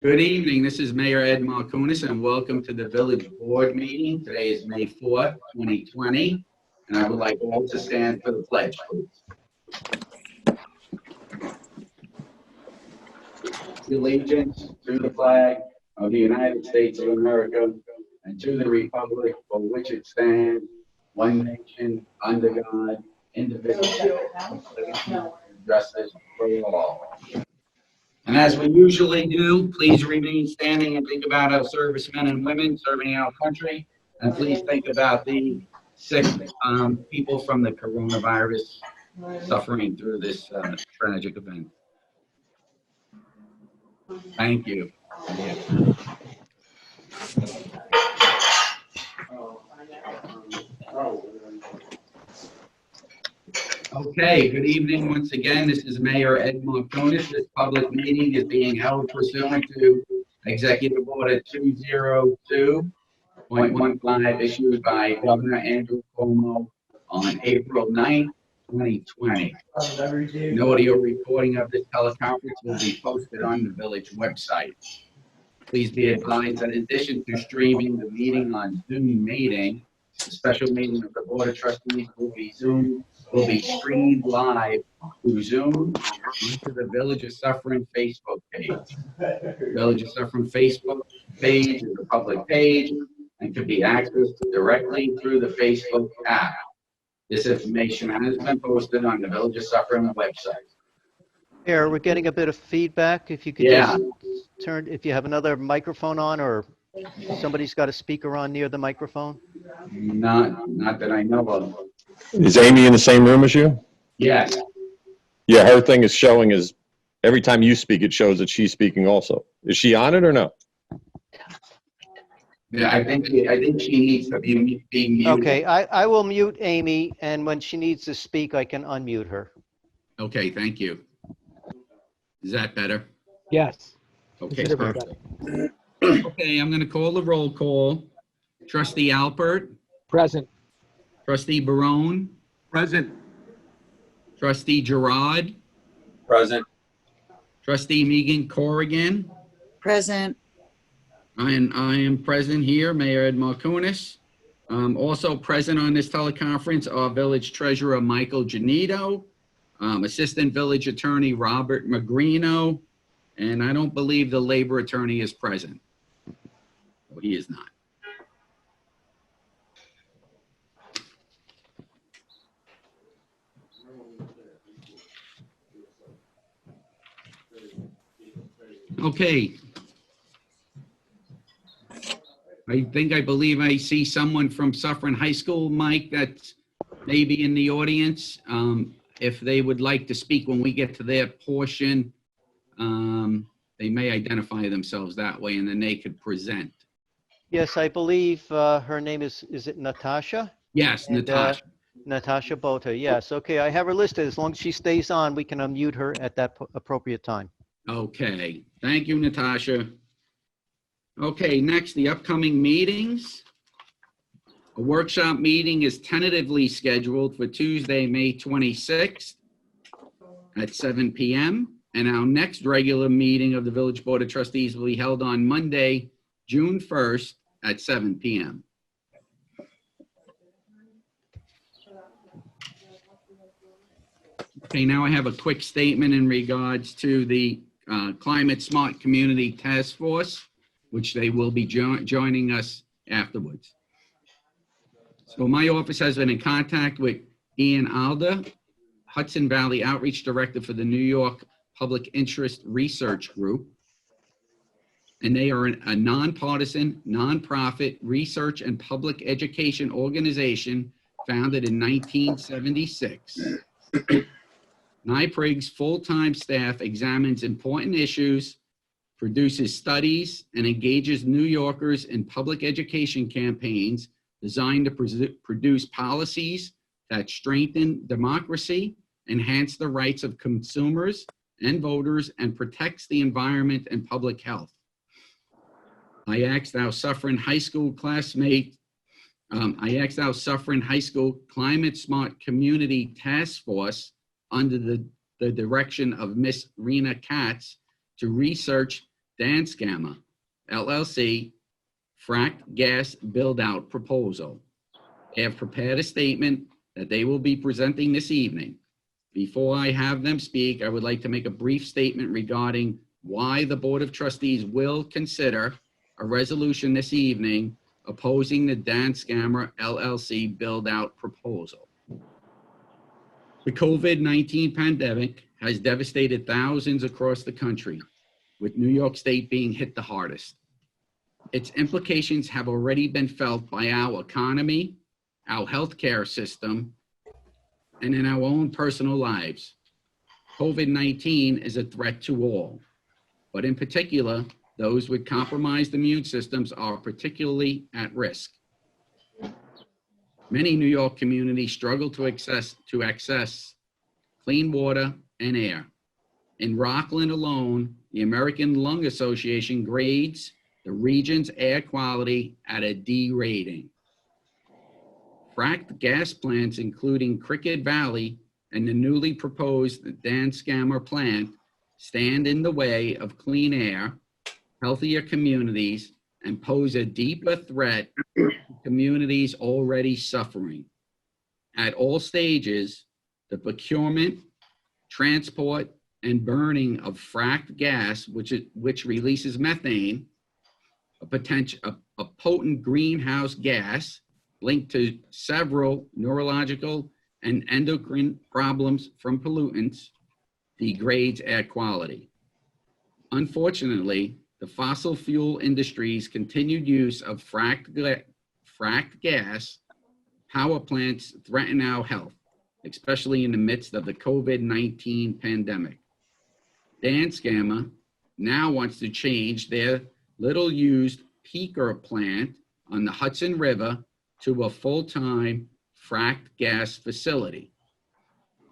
Good evening. This is Mayor Ed Markunas, and welcome to the Village Board meeting. Today is May 4th, 2020, and I would like all to stand for the pledge, please. Allegiance to the flag of the United States of America and to the republic for which it stands, one nation, under God, indivisible, with justice for all. And as we usually do, please remain standing and think about our servicemen and women serving our country. And please think about the sick people from the coronavirus suffering through this tragic event. Thank you. Yeah. Okay, good evening once again. This is Mayor Ed Markunas. This public meeting is being held pursuant to Executive Order 202.15 issued by Governor Andrew Cuomo on April 9th, 2020. An audio recording of this teleconference will be posted on the village website. Please be advised that in addition to streaming the meeting on Zoom meeting, the special meeting of the Board of Trustees will be streamed live through Zoom onto the Village of Suffern Facebook page. Village of Suffern Facebook page is a public page and can be accessed directly through the Facebook app. This information has been posted on the Village of Suffern website. Here, we're getting a bit of feedback. If you could just turn, if you have another microphone on, or somebody's got a speaker on near the microphone. Not that I know of. Is Amy in the same room as you? Yes. Yeah, her thing is showing is every time you speak, it shows that she's speaking also. Is she on it or no? Yeah, I think she needs to be muted. Okay, I will mute Amy, and when she needs to speak, I can unmute her. Okay, thank you. Is that better? Yes. Okay, perfect. Okay, I'm going to call the roll call. Trustee Alpert. Present. Trustee Barone. Present. Trustee Girard. Present. Trustee Meegan-Corrigan. Present. And I am present here, Mayor Ed Markunas. Also present on this teleconference are Village Treasurer Michael Janito, Assistant Village Attorney Robert Magrino, and I don't believe the Labor Attorney is present. Well, he is not. Okay. I believe I see someone from Suffern High School, Mike, that's maybe in the audience. If they would like to speak when we get to their portion, they may identify themselves that way and then they could present. Yes, I believe her name is it Natasha? Yes, And, Natasha. Natasha Bota, yes. Okay, I have her listed. As long as she stays on, we can unmute her at that appropriate time. Okay, thank you, Natasha. Okay, next, the upcoming meetings. A workshop meeting is tentatively scheduled for Tuesday, May 26th at 7 p.m. And our next regular meeting of the Village Board of Trustees will be held on Monday, June 1st at 7 p.m. Okay, now I have a quick statement in regards to the Climate Smart Community Task Force, which they will be joining us afterwards. So my office has been in contact with Ian Alda, Hudson Valley Outreach Director for the New York Public Interest Research Group. And they are a nonpartisan, nonprofit research and public education organization founded in 1976. NYPRIG's full-time staff examines important issues, produces studies, and engages New Yorkers in public education campaigns designed to produce policies that strengthen democracy, enhance the rights of consumers and voters, and protects the environment and public health. I asked our Suffern High School classmate, Suffern High School Climate Smart Community Task Force under the direction of Miss Rena Katz to research Danskammer LLC fracked gas build-out proposal. They have prepared a statement that they will be presenting this evening. Before I have them speak, I would like to make a brief statement regarding why the Board of Trustees will consider a resolution this evening opposing the Danskammer LLC build-out proposal. The COVID-19 pandemic has devastated thousands across the country, with New York State being hit the hardest. Its implications have already been felt by our economy, our healthcare system, and in our own personal lives. COVID-19 is a threat to all, but in particular, those with compromised immune systems are particularly at risk. Many New York communities struggle to access clean water and air. In Rockland alone, the American Lung Association grades the region's air quality at a D rating. Fracked gas plants, including Cricket Valley and the newly proposed Danskammer plant, stand in the way of clean air, healthier communities, and pose a deeper threat to communities already suffering. At all stages, the procurement, transport, and burning of fracked gas, which releases methane, a potent greenhouse gas linked to several neurological and endocrine problems from pollutants, degrades air quality. Unfortunately, the fossil fuel industry's continued use of fracked gas power plants threaten our health, especially in the midst of the COVID-19 pandemic. Danskammer now wants to change their little-used peaker plant on the Hudson River to a full-time fracked gas facility.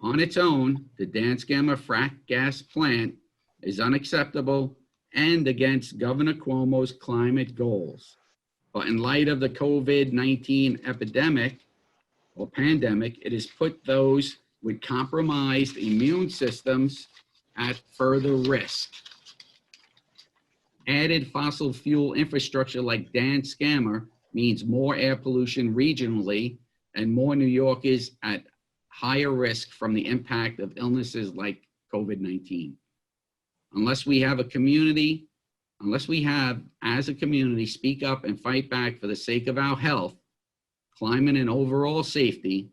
On its own, the Danskammer fracked gas plant is unacceptable and against Governor Cuomo's climate goals. But in light of the COVID-19 epidemic or pandemic, it has put those with compromised immune systems at further risk. Added fossil fuel infrastructure like Danskammer means more air pollution regionally and more New Yorkers at higher risk from the impact of illnesses like COVID-19. Unless we have, as a community, speak up and fight back for the sake of our health, climate, and overall safety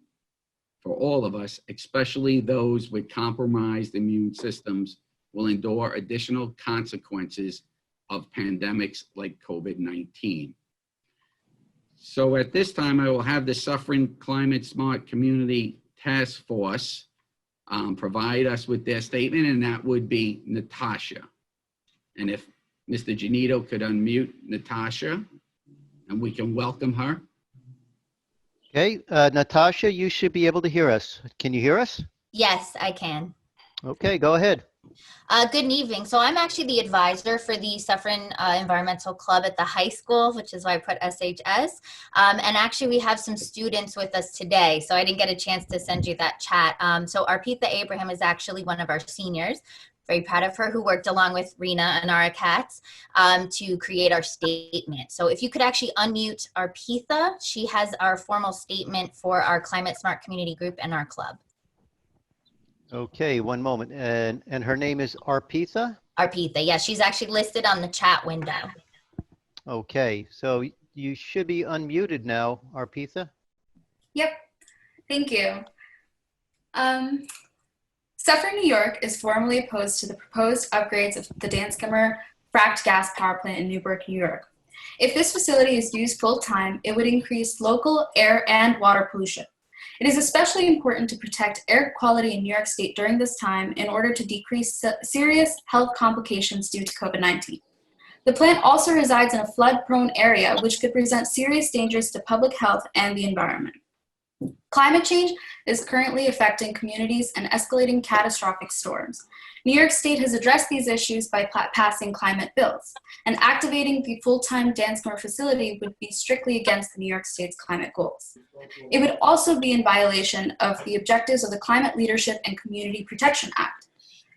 for all of us, especially those with compromised immune systems, will endure additional consequences of pandemics like COVID-19. So at this time, I will have the Suffern Climate Smart Community Task Force provide us with their statement, and that would be Natasha. And if Mr. Janito could unmute Natasha, and we can welcome her. Okay, Natasha, you should be able to hear us. Can you hear us? Yes, I can. Okay, go ahead. Good evening. So I'm actually the advisor for the Suffern Environmental Club at the high school, which is why I put SHS. And actually we have some students with us today, so I didn't get a chance to send you that chat. So Arpita Abraham is actually one of our seniors. Very proud of her, who worked along with Rena and Ara Katz to create our statement. So if you could actually unmute Arpita, she has our formal statement for our Climate Smart Community Group and our club. Okay, one moment. And her name is Arpita? Arpita, yeah, she's actually listed on the chat window. Okay, so you should be unmuted now, Arpita. Yep, thank you. Suffern, New York is formally opposed to the proposed upgrades of the Danskammer fracked gas power plant in Newburgh, New York. If this facility is used full-time, it would increase local air and water pollution. It is especially important to protect air quality in New York State during this time in order to decrease serious health complications due to COVID-19. The plant also resides in a flood-prone area, which could present serious dangers to public health and the environment. Climate change is currently affecting communities and escalating catastrophic storms. New York State has addressed these issues by passing climate bills, and activating the full-time Danskammer facility would be strictly against the New York State's climate goals. It would also be in violation of the objectives of the Climate Leadership and Community Protection Act.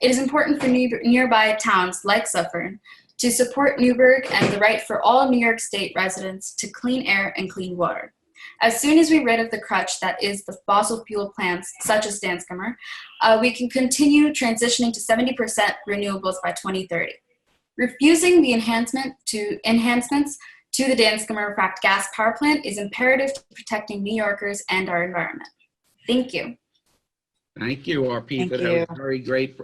It is important for nearby towns like Suffern to support Newburgh and the right for all New York State residents to clean air and clean water. As soon as we're rid of the crutch that is the fossil fuel plants, such as Danskamer, we can continue transitioning to 70% renewables by 2030. Refusing the enhancements to the Danskamer fracked gas power plant is imperative to protecting New Yorkers and our environment. Thank you. Thank you, RP, Thank for you. that very great,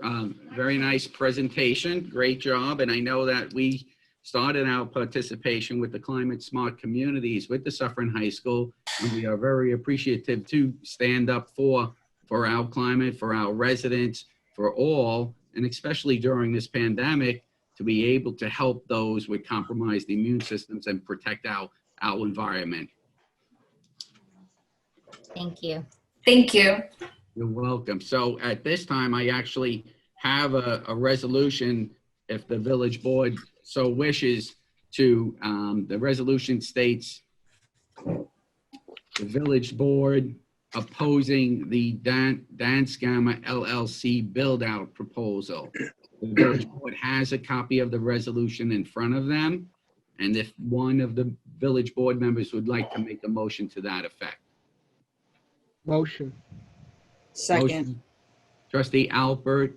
very nice presentation. Great job. And I know that we started our participation with the climate smart communities with the Suffern High School. And we are very appreciative to stand up for our climate, for our residents, for all, and especially during this pandemic, to be able to help those with compromised immune systems and protect our environment. Thank you. Thank you. You're welcome. So at this time, I actually have a resolution, if the village board so wishes to, the resolution states the village board opposing the Danskamer LLC build-out proposal. The village board has a copy of the resolution in front of them. And if one of the village board members would like to make a motion to that effect. Motion. Second. Motion, Trustee Alpert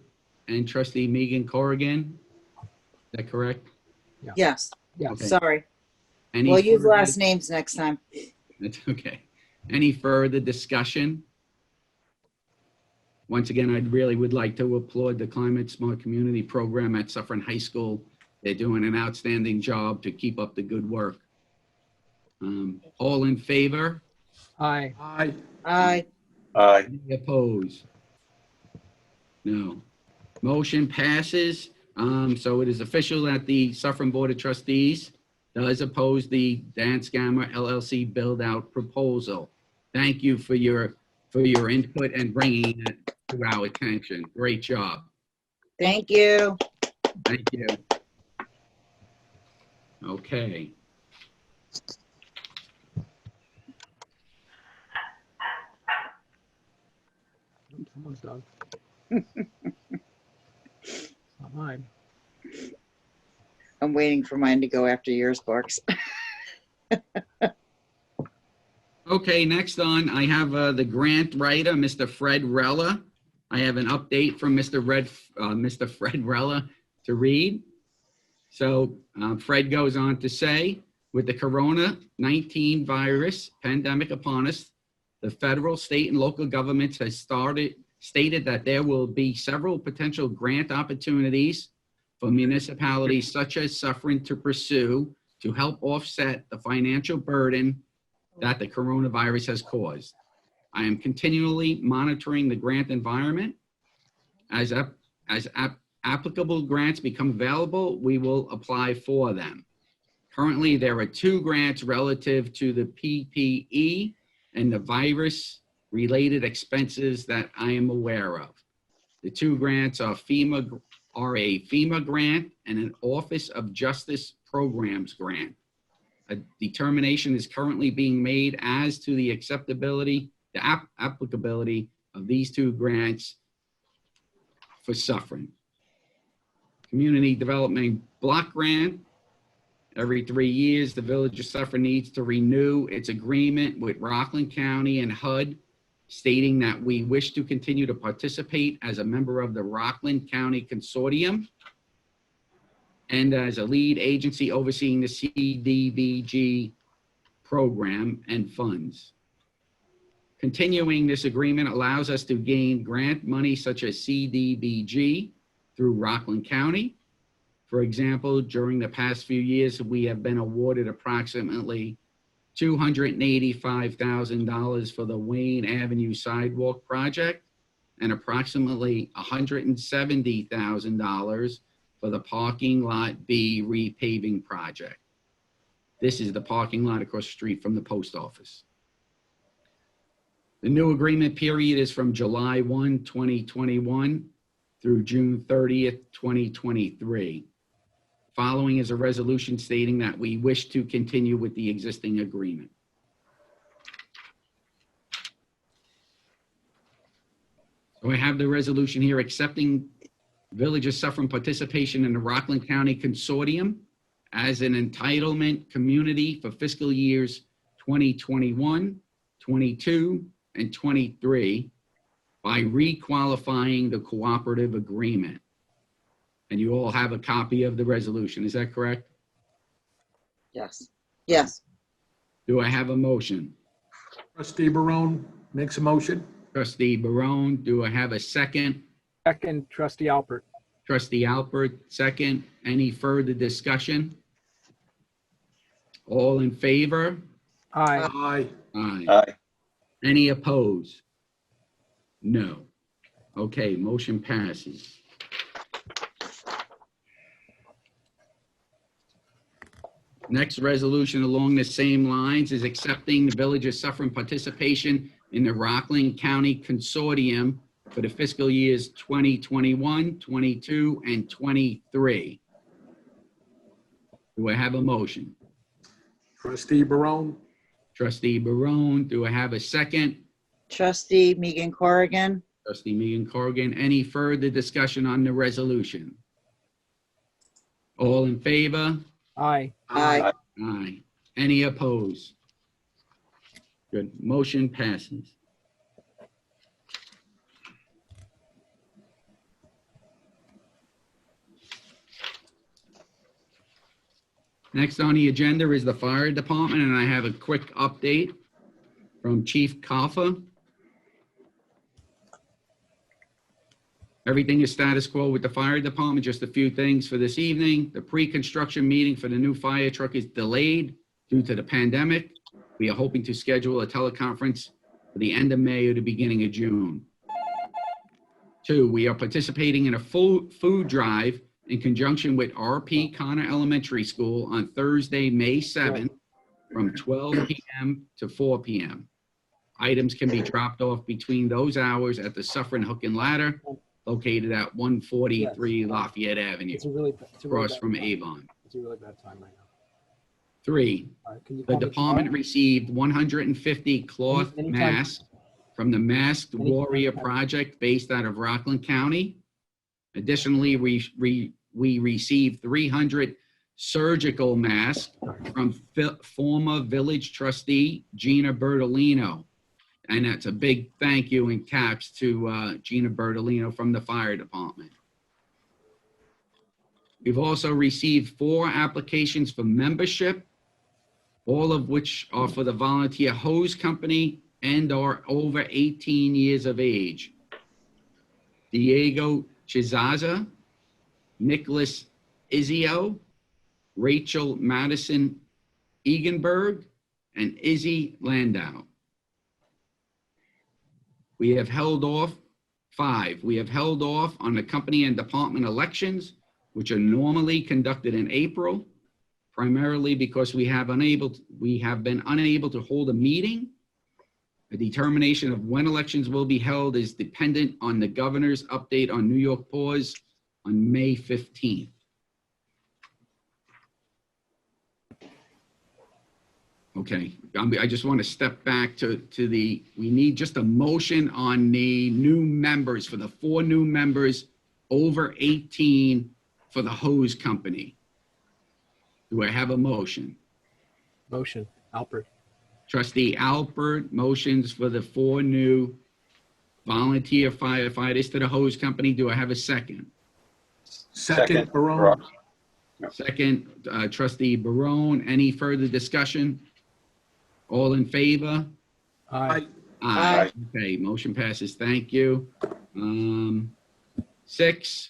and Trustee Meegan-Corrigan. Is that correct? Yes. Yes. Okay. Sorry. Any We'll use further- last names next time. That's okay. Any further discussion? Once again, I really would like to applaud the Climate Smart Community Program at Suffern High School. They're doing an outstanding job to keep up the good work. All in favor? Aye. Aye. Aye. Any opposed? No. Motion passes. So it is official that the Suffern Board of Trustees does oppose the Danskamer LLC build-out proposal. Thank you for your input and bringing it to our attention. Great job. Thank you. Thank you. Okay. Someone's done. Not mine. I'm waiting for mine to go after yours, Barks. Okay, next on, I have the grant writer, Mr. Fred Rella. I have an update from Mr. Fred Rella to read. So Fred goes on to say, with the Corona-19 virus pandemic upon us, the federal, state, and local governments has stated that there will be several potential grant opportunities for municipalities such as Suffern to pursue to help offset the financial burden that the coronavirus has caused. I am continually monitoring the grant environment. As applicable grants become available, we will apply for them. Currently, there are 2 grants relative to the PPE and the virus-related expenses that I am aware of. The 2 grants are a FEMA grant and an Office of Justice Programs grant. A determination is currently being made as to the applicability of these 2 grants for Suffern. Community Development Block Grant. Every 3 years, the Village of Suffern needs to renew its agreement with Rockland County and HUD, stating that we wish to continue to participate as a member of the Rockland County Consortium and as a lead agency overseeing the CDBG program and funds. Continuing this agreement allows us to gain grant money such as CDBG through Rockland County. For example, during the past few years, we have been awarded approximately $285,000 for the Wayne Avenue Sidewalk Project and approximately $170,000 for the Parking Lot B repaving project. This is the parking lot across the street from the post office. The new agreement period is from July 1, 2021 through June 30th, 2023. Following is a resolution stating that we wish to continue with the existing agreement. So I have the resolution here accepting Village of Suffern participation in the Rockland County Consortium as an entitlement community for fiscal years 2021, 22, and 23 by requalifying the cooperative agreement. And you all have a copy of the resolution, is that correct? Yes. Yes. Do I have a motion? Trustee Barone makes a motion. Trustee Barone, do I have a second? Second, Trustee Alpert. Trustee Alpert, second. Any further discussion? All in favor? Aye. Aye. Aye. Aye. Any opposed? No. Okay, motion passes. Next resolution along the same lines is accepting the Village of Suffern participation in the Rockland County Consortium for the fiscal years 2021, 22, and 23. Do I have a motion? Trustee Barone. Trustee Barone, do I have a second? Trustee Meegan-Corrigan. Trustee Meegan-Corrigan, any further discussion on the resolution? All in favor? Aye. Aye. Aye. Any opposed? Good. Motion passes. Next on the agenda is the fire department, and I have a quick update from Chief Kaffa. Everything is status quo with the fire department. Just a few things for this evening. The pre-construction meeting for the new fire truck is delayed due to the pandemic. We are hoping to schedule a teleconference for the end of May or the beginning of June. 2, we are participating in a full food drive in conjunction with RP Connor Elementary School on Thursday, May 7th from 12 p.m. to 4 p.m. Items can be dropped off between those hours at the Suffern Hook and Ladder, located at 143 Lafayette Avenue, across from Avon. It's a really bad time right now. 3, All right, can you the call me department tomorrow? received 150 cloth Anytime. masks from the Masked Anytime. Warrior Project based out of Rockland County. Additionally, we received 300 surgical masks from former village trustee Gina Bertolino. And that's a big thank you in caps to Gina Bertolino from the fire department. We've also received 4 applications for membership, all of which are for the Volunteer Hose Company and are over 18 years of age. Diego Chizaza, Nicholas Izio, Rachel Madison Eganberg, and Izzy Landau. We have held off 5. We have held off on the company and department elections, which are normally conducted in April, primarily because we have been unable to hold a meeting. The determination of when elections will be held is dependent on the governor's update on New York pause on May 15th. Okay, I just want to step back to we need just a motion on the new members, for the 4 new members over 18 for the hose company. Do I have a motion? Motion, Alpert. Trustee Alpert motions for the 4 new volunteer firefighters to the hose company. Do I have a second? Second, Barone. Second, Trustee Barone. Any further discussion? All in favor? Aye. Aye. Okay, motion passes. Thank you. 6,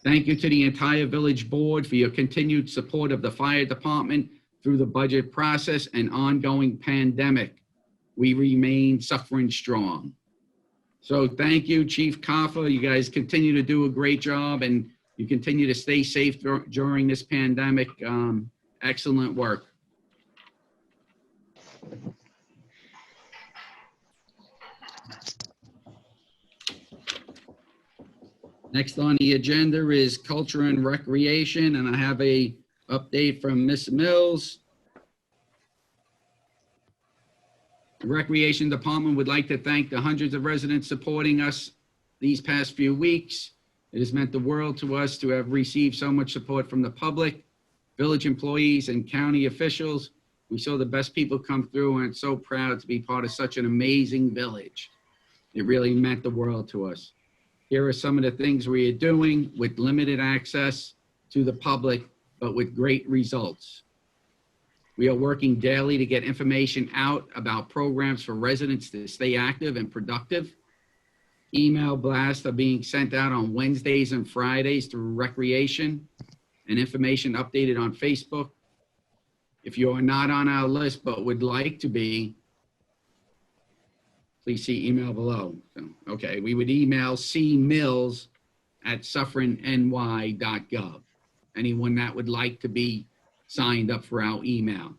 thank you to the entire village board for your continued support of the fire department through the budget process and ongoing pandemic. We remain suffering strong. So thank you, Chief Kaffa. You guys continue to do a great job, and you continue to stay safe during this pandemic. Excellent work. Next on the agenda is Culture and Recreation, and I have a update from Ms. Mills. The Recreation Department would like to thank the hundreds of residents supporting us these past few weeks. It has meant the world to us to have received so much support from the public, village employees, and county officials. We saw the best people come through, and I'm so proud to be part of such an amazing village. It really meant the world to us. Here are some of the things we are doing with limited access to the public, but with great results. We are working daily to get information out about programs for residents to stay active and productive. Email blasts are being sent out on Wednesdays and Fridays through Recreation, and information updated on Facebook. If you are not on our list but would like to be, please see email below. So, okay, we would email cmills@suffernny.gov. Anyone that would like to be signed up for our email.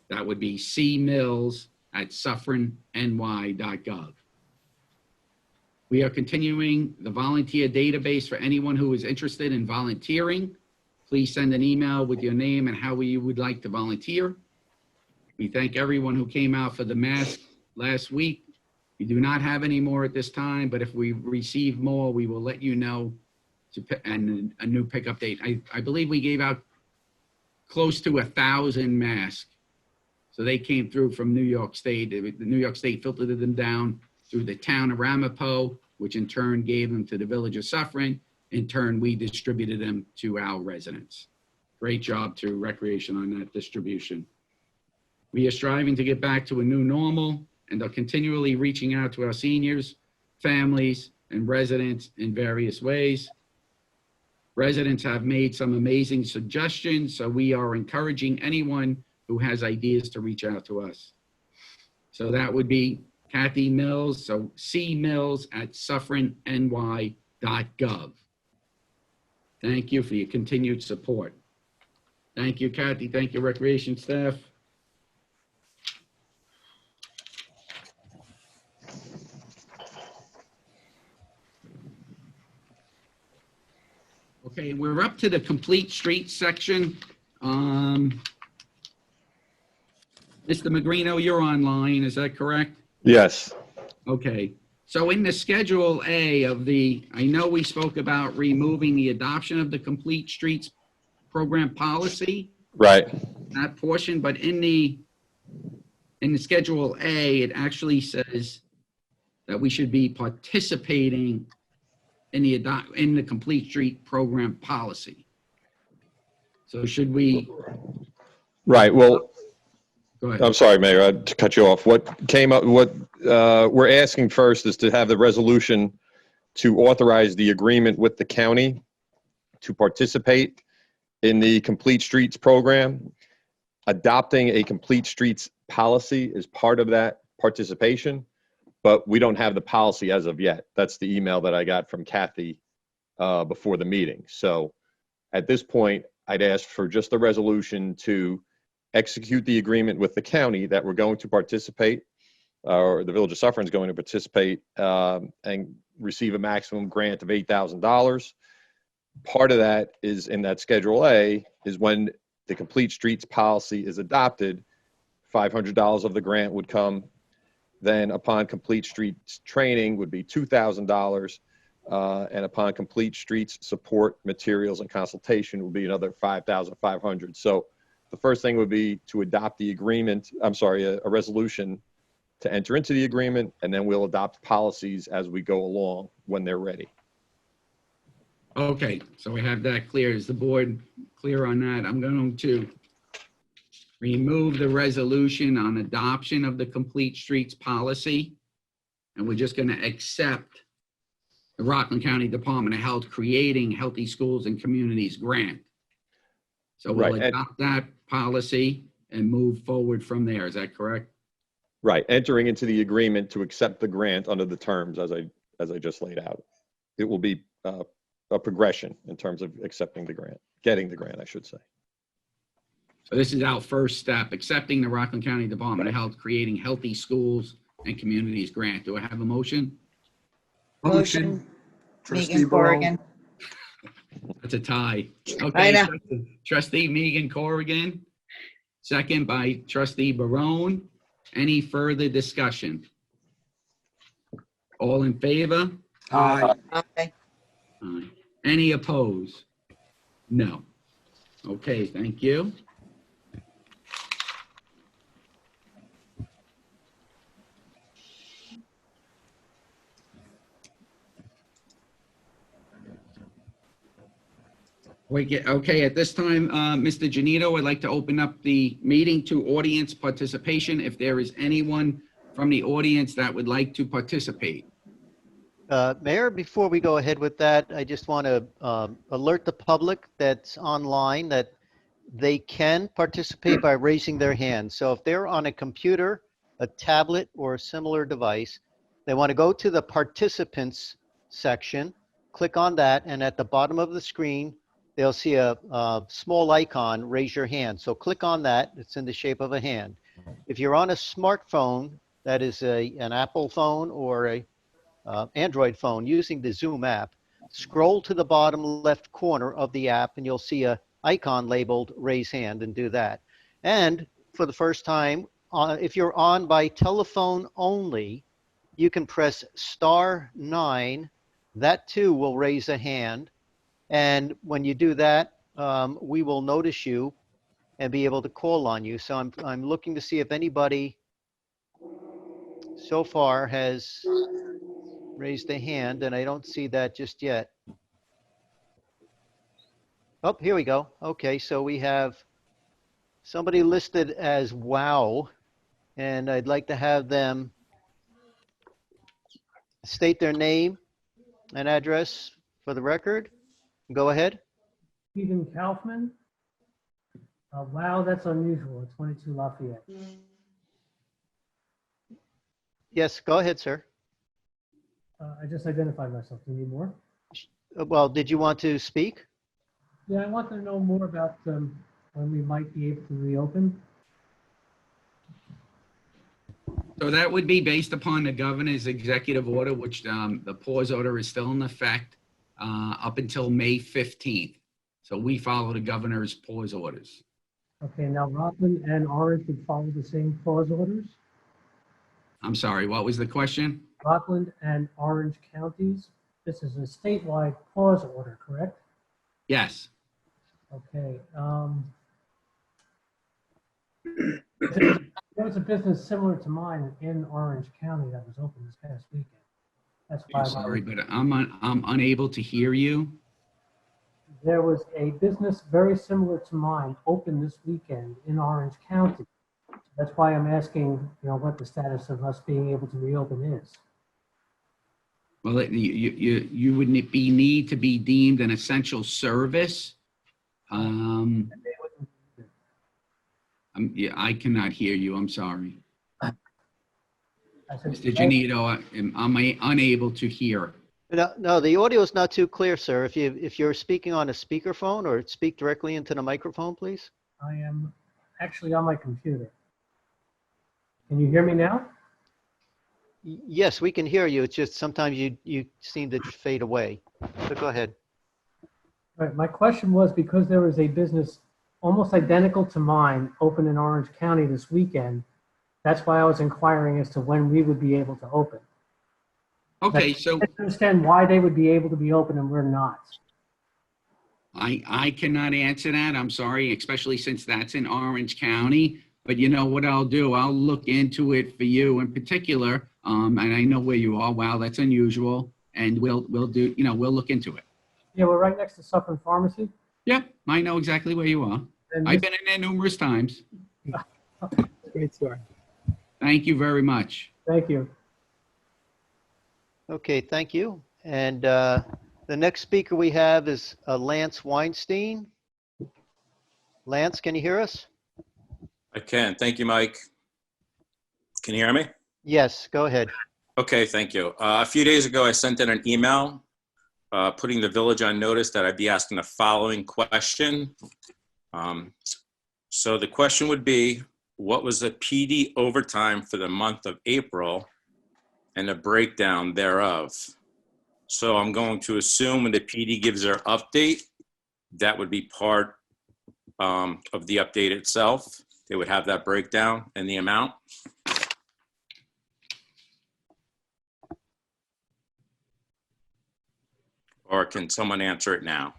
That would be cmills@suffernny.gov. We are continuing the volunteer database for anyone who is interested in volunteering. Please send an email with your name and how you would like to volunteer. We thank everyone who came out for the mask last week. We do not have any more at this time, but if we receive more, we will let you know and a new pickup date. I believe we gave out close to 1,000 masks. So they came through from New York State. The New York State filtered them down through the town of Ramapo, which in turn gave them to the Village of Suffern. In turn, we distributed them to our residents. Great job to Recreation on that distribution. We are striving to get back to a new normal and are continually reaching out to our seniors, families, and residents in various ways. Residents have made some amazing suggestions, so we are encouraging anyone who has ideas to reach out to us. So that would be Kathy Mills, so cmills@suffernny.gov. Thank you for your continued support. Thank you, Kathy. Thank you, Recreation staff. Okay, we're up to the complete streets section. Mr. Magrino, you're online, is that correct? Yes. Okay, so in the Schedule A of I know we spoke about removing the adoption of the Complete Streets Program policy. Right. That portion, but in the Schedule A, it actually says that we should be participating in the Complete Street Program policy. So should we? Right. Well, Go ahead. I'm sorry, Mayor, to cut you off. What came up, what we're asking first is to have the resolution to authorize the agreement with the county to participate in the Complete Streets program. Adopting a Complete Streets policy is part of that participation, but we don't have the policy as of yet. That's the email that I got from Kathy before the meeting. So at this point, I'd ask for just a resolution to execute the agreement with the county that we're going to participate, or the Village of Suffern is going to participate and receive a maximum grant of $8,000. Part of that is in that Schedule A is when the Complete Streets policy is adopted, $500 of the grant would come. Then upon Complete Streets training would be $2,000. And upon Complete Streets support materials and consultation will be another $5,500. So the first thing would be to adopt the agreement, a resolution to enter into the agreement, and then we'll adopt policies as we go along when they're ready. Okay, so we have that clear. Is the board clear on that? I'm going to remove the resolution on adoption of the Complete Streets policy, and we're just going to accept the Rockland County Department of Health creating Healthy Schools and Communities grant. So we'll adopt that policy and move forward from there. Is that correct? Right, entering into the agreement to accept the grant under the terms as I just laid out. It will be a progression in terms of accepting the grant, getting the grant, I should say. So this is our first step, accepting the Rockland County Department of Health creating Healthy Schools and Communities grant. Do I have a motion? Motion. Trustee Meegan-Corrigan. Barone. That's a tie. I Okay, know. Trustee Meegan-Corrigan, second by Trustee Barone. Any further discussion? All in favor? Aye. Aye. Aye. Any opposed? No. Okay, thank you. Okay, at this time, Mr. Janito, I'd like to open up the meeting to audience participation. If there is anyone from the audience that would like to participate. Mayor, before we go ahead with that, I just want to alert the public that's online that they can participate by raising their hand. So if they're on a computer, a tablet, or a similar device, they want to go to the participants section, click on that, and at the bottom of the screen, they'll see a small icon, raise your hand. So click on that. It's in the shape of a hand. If you're on a smartphone, that is an Apple phone or a Android phone using the Zoom app, scroll to the bottom left corner of the app and you'll see a icon labeled raise hand, and do that. And for the first time, if you're on by telephone only, you can press *9. That too will raise a hand. And when you do that, we will notice you and be able to call on you. So I'm looking to see if anybody so far has raised a hand, and I don't see that just yet. Oh, here we go. Okay, so we have somebody listed as WOW, and I'd like to have them state their name and address for the record. Go ahead. Stephen Kaufman. Wow, that's unusual. 22 Lafayette. Yes, go ahead, sir. I just identified myself. Do you need more? Well, did you want to speak? Yeah, I want to know more about when we might be able to reopen. So that would be based upon the governor's executive order, which the pause order is still in effect up until May 15th. So we follow the governor's pause orders. Okay, now Rockland and Orange would follow the same pause orders? I'm sorry, what was the question? Rockland and Orange counties. This is a statewide pause order, correct? Yes. Okay. There was a business similar to mine in Orange County that was open this past weekend. That's why I'm sorry, but I'm unable to hear you. there was a business very similar to mine open this weekend in Orange County. That's why I'm asking, what the status of us being able to reopen is. Well, you would need to be deemed an essential service. Yeah, I cannot hear you. I'm sorry. I said, Mr. Janito, I'm unable to hear. No, the audio is not too clear, sir. If you're speaking on a speakerphone, or speak directly into the microphone, please. I am actually on my computer. Can you hear me now? Yes, we can hear you. It's just sometimes you seem to fade away. So go ahead. All right, my question was, because there was a business almost identical to mine open in Orange County this weekend, that's why I was inquiring as to when we would be able to open. Okay, so I understand why they would be able to be open and we're not. I cannot answer that. I'm sorry, especially since that's in Orange County. But you know what I'll do? I'll look into it for you in particular. And I know where you are. Wow, that's unusual. And we'll do, we'll look into it. Yeah, we're right next to Suffern Pharmacy. Yep, I know exactly where you are. And I've been in there numerous times. Great story. Thank you very much. Thank you. Okay, thank you. And the next speaker we have is Lance Weinstein. Lance, can you hear us? I can. Thank you, Mike. Can you hear me? Yes, go ahead. Okay, thank you. A few days ago, I sent in an email putting the village on notice that I'd be asking the following question. So the question would be, what was the PD overtime for the month of April and the breakdown thereof? So I'm going to assume when the PD gives their update, that would be part of the update itself. They would have that breakdown and the amount. Or can someone answer it now?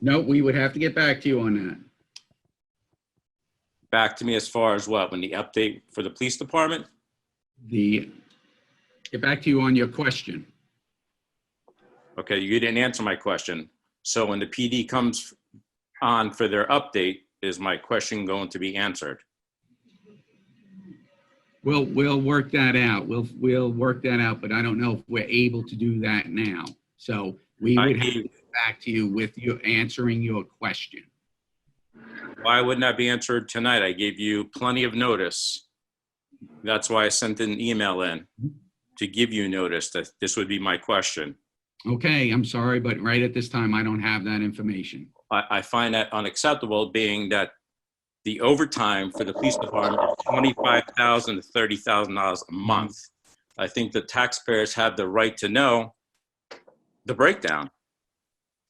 No, we would have to get back to you on that. Back to me as far as what? When the update for the police department? Get back to you on your question. Okay, you didn't answer my question. So when the PD comes on for their update, is my question going to be answered? We'll work that out. We'll work that out, but I don't know if we're able to do that now. So we would have to get back to you with you answering your question. Why wouldn't that be answered tonight? I gave you plenty of notice. That's why I sent an email in to give you notice that this would be my question. Okay, I'm sorry, but right at this time, I don't have that information. I find that unacceptable, being that the overtime for the police department is $25,000 to $30,000 a month. I think the taxpayers have the right to know the breakdown.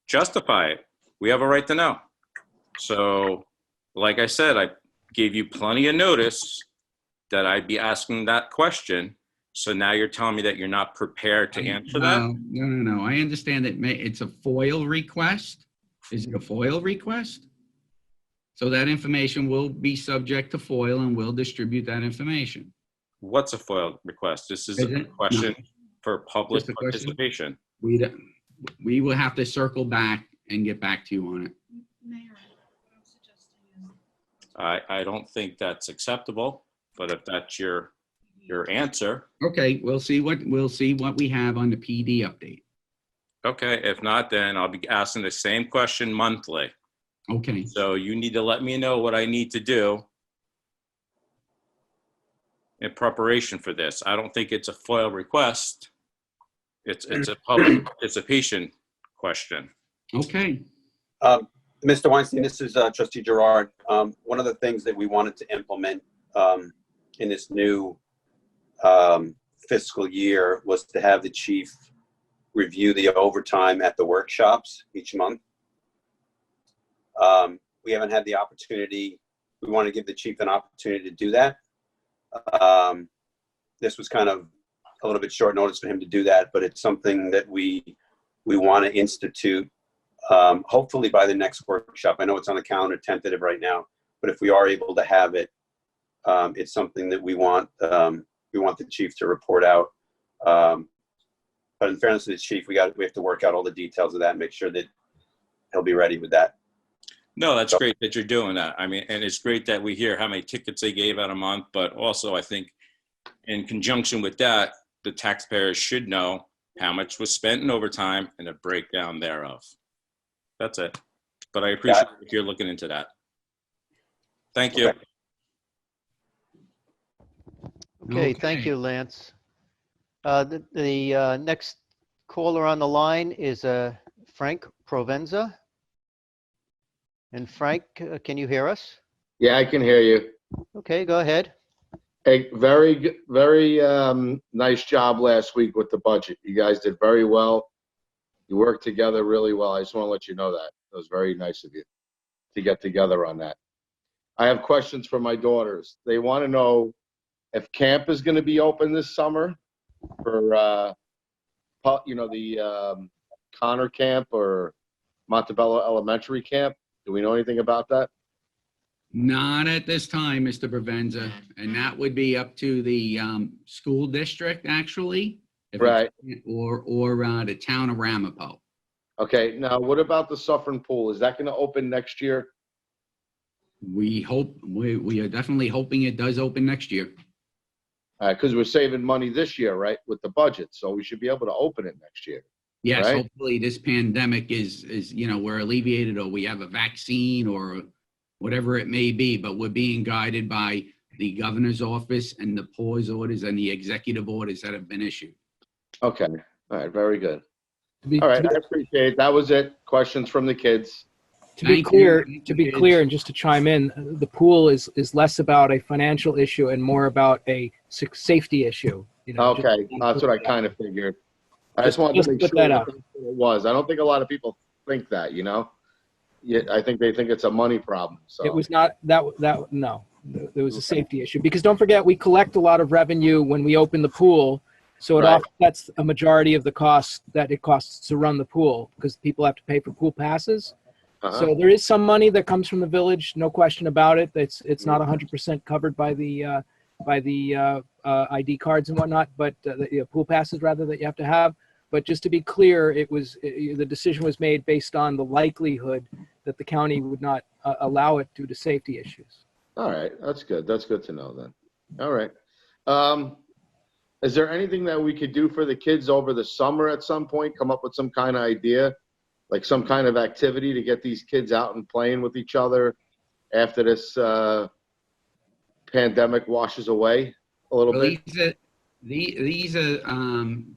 Justify it. We have a right to know. So, like I said, I gave you plenty of notice that I'd be asking that question. So now you're telling me that you're not prepared to answer that? No. I understand that it's a FOIL request. Is it a FOIL request? So that information will be subject to FOIL and we'll distribute that information. What's a FOIL request? This is a question for public participation. We will have to circle back and get back to you on it. I don't think that's acceptable, but if that's your answer. Okay, we'll see what we have on the PD update. Okay, if not, then I'll be asking the same question monthly. Okay. So you need to let me know what I need to do in preparation for this. I don't think it's a FOIL request. It's a public participation question. Okay. Mr. Weinstein, this is Trustee Girard. One of the things that we wanted to implement in this new fiscal year was to have the chief review the overtime at the workshops each month. We haven't had the opportunity. We want to give the chief an opportunity to do that. This was kind of a little bit short notice for him to do that, but it's something that we want to institute hopefully by the next workshop. I know it's on the calendar tentative right now, but if we are able to have it, it's something that we want the chief to report out. But in fairness to the chief, we have to work out all the details of that and make sure that he'll be ready with that. No, that's great that you're doing that. I mean, and it's great that we hear how many tickets they gave out a month, but also I think in conjunction with that, the taxpayers should know how much was spent in overtime and a breakdown thereof. That's it. But I appreciate if you're looking into that. Thank you. Okay, thank you, Lance. The next caller on the line is Frank Provenza. And Frank, can you hear us? Yeah, I can hear you. Okay, go ahead. Hey, very nice job last week with the budget. You guys did very well. You worked together really well. I just want to let you know that. It was very nice of you to get together on that. I have questions for my daughters. They want to know if camp is going to be open this summer for, the Connor camp or Montebello Elementary camp. Do we know anything about that? Not at this time, Mr. Provenza, and that would be up to the school district, actually. Right. Or the town of Ramapo. Okay, now what about the Suffern Pool? Is that going to open next year? We are definitely hoping it does open next year. Because we're saving money this year, right, with the budget, so we should be able to open it next year. Yes, right? Hopefully this pandemic is we're alleviated, or we have a vaccine or whatever it may be, but we're being guided by the governor's office and the pause orders and the executive orders that have been issued. Okay, all right, very good. All right, I appreciate it. That was it. Questions from the kids. To be clear, and just to chime in, the pool is less about a financial issue and more about a safety issue. Okay, that's what I kind of figured. I just wanted to make sure that it was. I don't think a lot of people think that, Yeah, I think they think it's a money problem. So it was not that. No, there was a safety issue because don't forget we collect a lot of revenue when we open the pool. So it Right. offsets a majority of the cost that it costs to run the pool because people have to pay for pool passes. Uh-huh. So there is some money that comes from the village, no question about it. It's not 100% covered by the ID cards and whatnot, but the pool passes rather that you have to have. But just to be clear, the decision was made based on the likelihood that the county would not allow it due to safety issues. All right, that's good. That's good to know then. All right. Is there anything that we could do for the kids over the summer at some point? Come up with some kind of idea, like some kind of activity to get these kids out and playing with each other after this pandemic washes away a little Well, bit? these are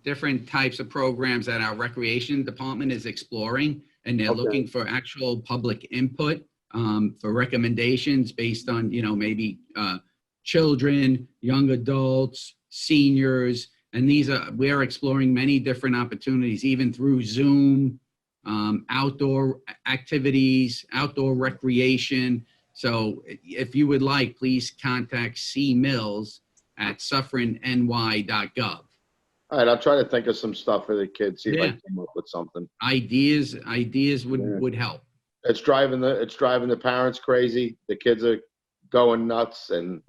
different types of programs that our recreation department is exploring, and they're Okay. looking for actual public input for recommendations based on, maybe children, young adults, seniors, and we're exploring many different opportunities, even through Zoom, outdoor activities, outdoor recreation. So if you would like, please contact cmills@suffernny.gov. All right, I'll try to think of some stuff for the kids, see if I Yeah. can come up with something. Ideas Yeah. would help. It's driving the parents crazy. The kids are going nuts and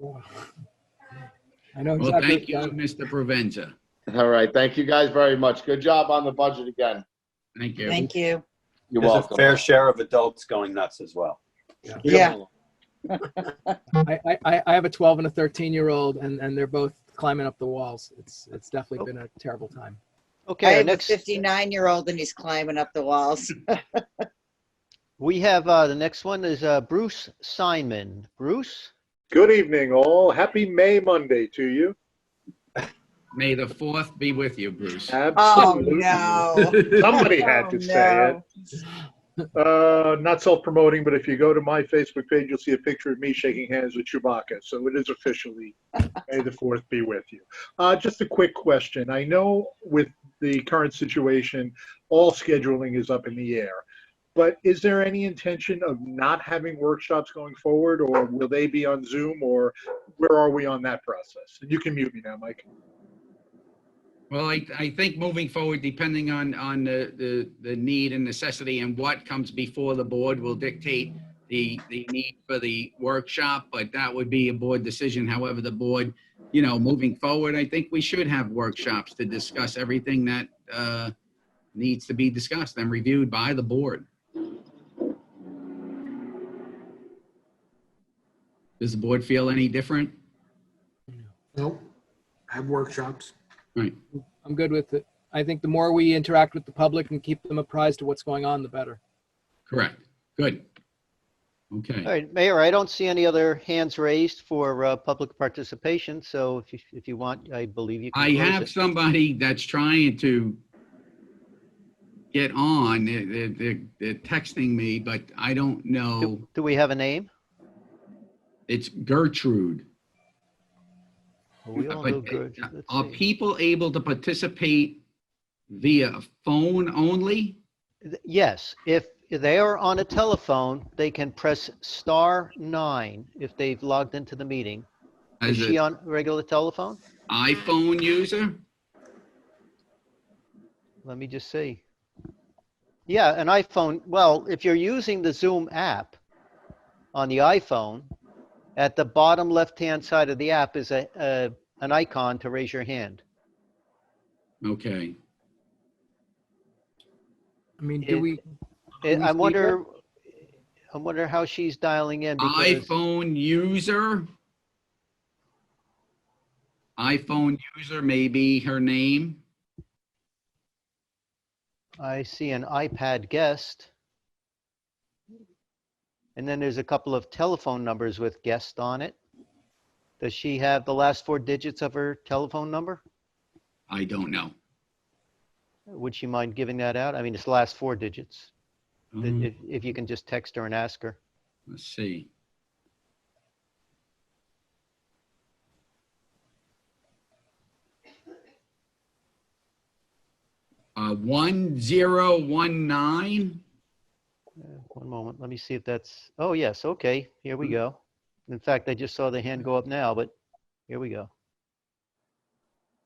I know Well, exactly. thank you, Mr. Provenza. all right, thank you guys very much. Good job on the budget again. Thank you. Thank you. You're There's a welcome. fair share of adults going nuts as well. Yeah. I have a 12 and a 13-year-old, and they're both climbing up the walls. It's definitely been a terrible time. I Okay, our have a next, 59-year-old and he's climbing up the walls. we have, the next one is Bruce Simon. Bruce? Good evening, all. Happy May Monday to you. May the 4th be with you, Bruce. Oh, Absolutely. no. Somebody had Oh, to say it. Not self-promoting, but if you go to my Facebook page, you'll see a picture of me shaking hands with Chewbacca. So it is officially May the 4th be with you. Just a quick question. I know with the current situation, all scheduling is up in the air. But is there any intention of not having workshops going forward, or will they be on Zoom, or where are we on that process? And you can mute me now, Mike. Well, I think moving forward, depending on the need and necessity and what comes before the board will dictate the need for the workshop, but that would be a board decision. However, the board, moving forward, I think we should have workshops to discuss everything that needs to be discussed and reviewed by the board. Does the board feel any different? Nope. Have workshops. Right. I'm good with it. I think the more we interact with the public and keep them apprised of what's going on, the better. Correct. Good. All Okay. right, Mayor, I don't see any other hands raised for public participation, so if you want, I believe you can I close have it. somebody that's trying to get on. They're texting me, but I don't know. Do we have a name? It's Gertrude. We all But know good. Let's are see. people able to participate via phone only? Yes, if they are on a telephone, they can press *9 if they've logged into the meeting. Is As she an on regular telephone? iPhone user? Let me just see. Yeah, an iPhone. Well, if you're using the Zoom app on the iPhone, at the bottom left-hand side of the app is an icon to raise your hand. Okay. I mean, It- do we I speak wonder how she's dialing in because iPhone user? iPhone user may be her name. I see an iPad guest. And then there's a couple of telephone numbers with guest on it. Does she have the last 4 digits of her telephone number? I don't know. Would she mind giving that out? I mean, it's the last 4 digits. Um, If you can just text her and ask her. Let's see. Uh, 1019. One moment, let me see if that's, oh yes, okay, here we go. In fact, I just saw the hand go up now, but here we go.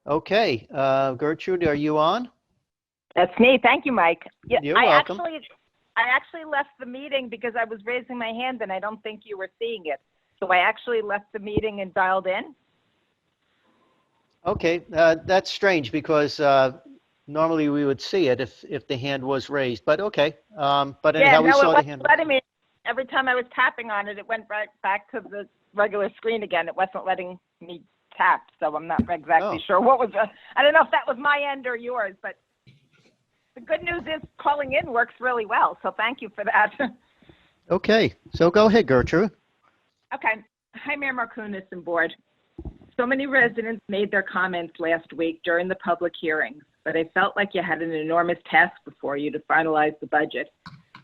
Okay, Gertrude, are you on? That's me. Thank you, Mike. Yeah, You're welcome. I actually left the meeting because I was raising my hand and I don't think you were seeing it. So I actually left the meeting and dialed in. Okay, that's strange because normally we would see it if the hand was raised, but okay. But anyhow, we it saw the wasn't hand. letting me. Every time I was tapping on it, it went right back to the regular screen again. It wasn't letting me tap, so I'm not exactly sure what was. I don't know if that was my end or yours, but the good news is calling in works really well. So thank you for that. Okay, so go ahead, Gertrude. Okay. Hi, Mayor Markunas and board. So many residents made their comments last week during the public hearings, but I felt like you had an enormous task before you to finalize the budget.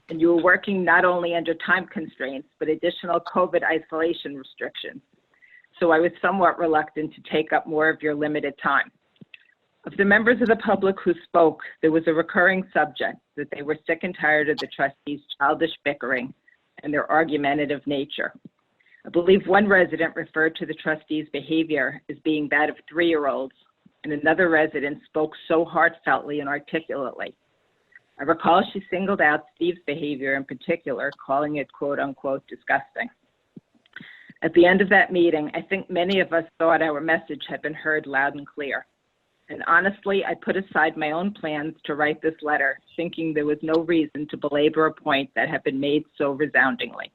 And you were working not only under time constraints, but additional COVID isolation restrictions. So I was somewhat reluctant to take up more of your limited time. Of the members of the public who spoke, there was a recurring subject that they were sick and tired of the trustees' childish bickering and their argumentative nature. I believe one resident referred to the trustees' behavior as being that of 3-year-olds, and another resident spoke so heartfeltly and articulately. I recall she singled out Steve's behavior in particular, calling it quote unquote disgusting. At the end of that meeting, I think many of us thought our message had been heard loud and clear. And honestly, I put aside my own plans to write this letter, thinking there was no reason to belabor a point that had been made so resoundingly.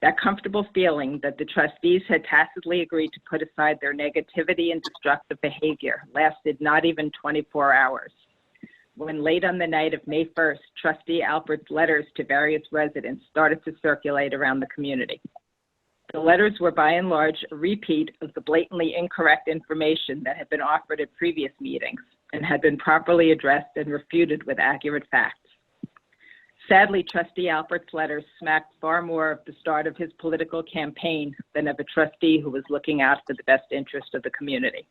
That comfortable feeling that the trustees had tacitly agreed to put aside their negativity and destructive behavior lasted not even 24 hours. When late on the night of May 1st, Trustee Alpert's letters to various residents started to circulate around the community. The letters were by and large a repeat of the blatantly incorrect information that had been offered at previous meetings and had been properly addressed and refuted with accurate facts. Sadly, Trustee Alpert's letters smacked far more of the start of his political campaign than of a trustee who was looking out for the best interest of the community.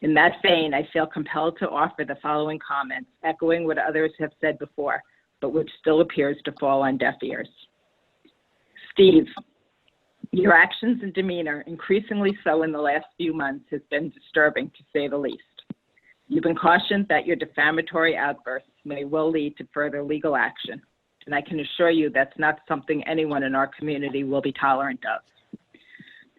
In that vein, I feel compelled to offer the following comments, echoing what others have said before, but which still appears to fall on deaf ears. Steve, your actions and demeanor, increasingly so in the last few months, has been disturbing to say the least. You've been cautioned that your defamatory outbursts may well lead to further legal action, and I can assure you that's not something anyone in our community will be tolerant of.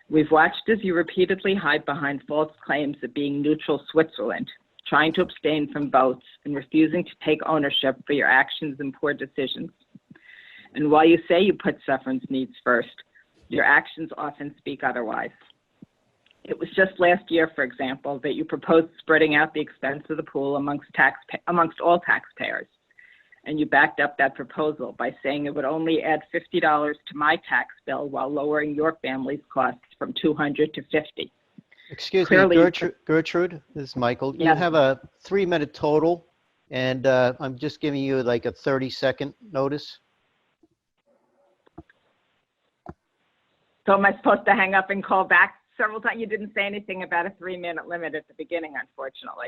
We've watched as you repeatedly hide behind false claims of being neutral Switzerland, trying to abstain from votes and refusing to take ownership for your actions and poor decisions. And while you say you put Suffern's needs first, your actions often speak otherwise. It was just last year, for example, that you proposed spreading out the expense of the pool amongst all taxpayers. And you backed up that proposal by saying it would only add $50 to my tax bill while lowering your family's costs from $200 to $50. Excuse Clearly, me, Gertrude, this is Michael. You Yes. have a 3-minute total, and I'm just giving you like a 30-second notice. So am I supposed to hang up and call back several times? You didn't say anything about a 3-minute limit at the beginning, unfortunately.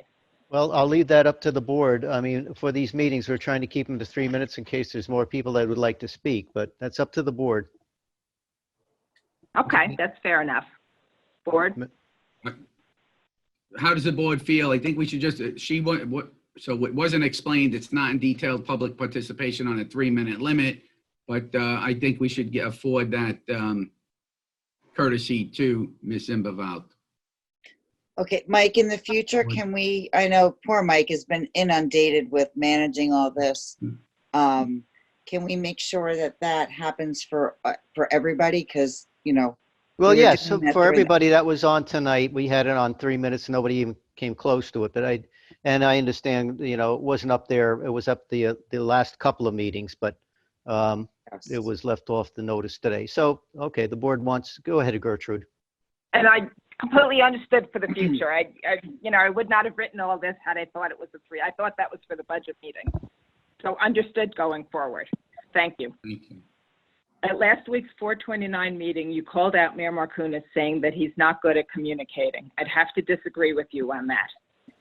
Well, I'll leave that up to the board. I mean, for these meetings, we're trying to keep them to 3 minutes in case there's more people that would like to speak, but that's up to the board. Okay, that's fair enough. Board? How does the board feel? I think we should just, so it wasn't explained, it's not in detailed public participation on a 3-minute limit, but I think we should afford that courtesy to Ms. Imbavalt. Okay, Mike, in the future, can we, I know poor Mike has been inundated with managing all this. Can we make sure that that happens for everybody? Because, you know. Well, we were yes, doing so that for during- everybody that was on tonight, we had it on 3 minutes. Nobody even came close to it, but I understand, you know, it wasn't up there. It was up the last couple of meetings, but it was left off the notice today. So, okay, the board wants, go ahead, Gertrude. And I completely understood for the future. I would not have written all this had I thought it was a 3. I thought that was for the budget meeting. So understood going forward. Thank you. Thank you. At last week's 429 meeting, you called out Mayor Markunas saying that he's not good at communicating. I'd have to disagree with you on that.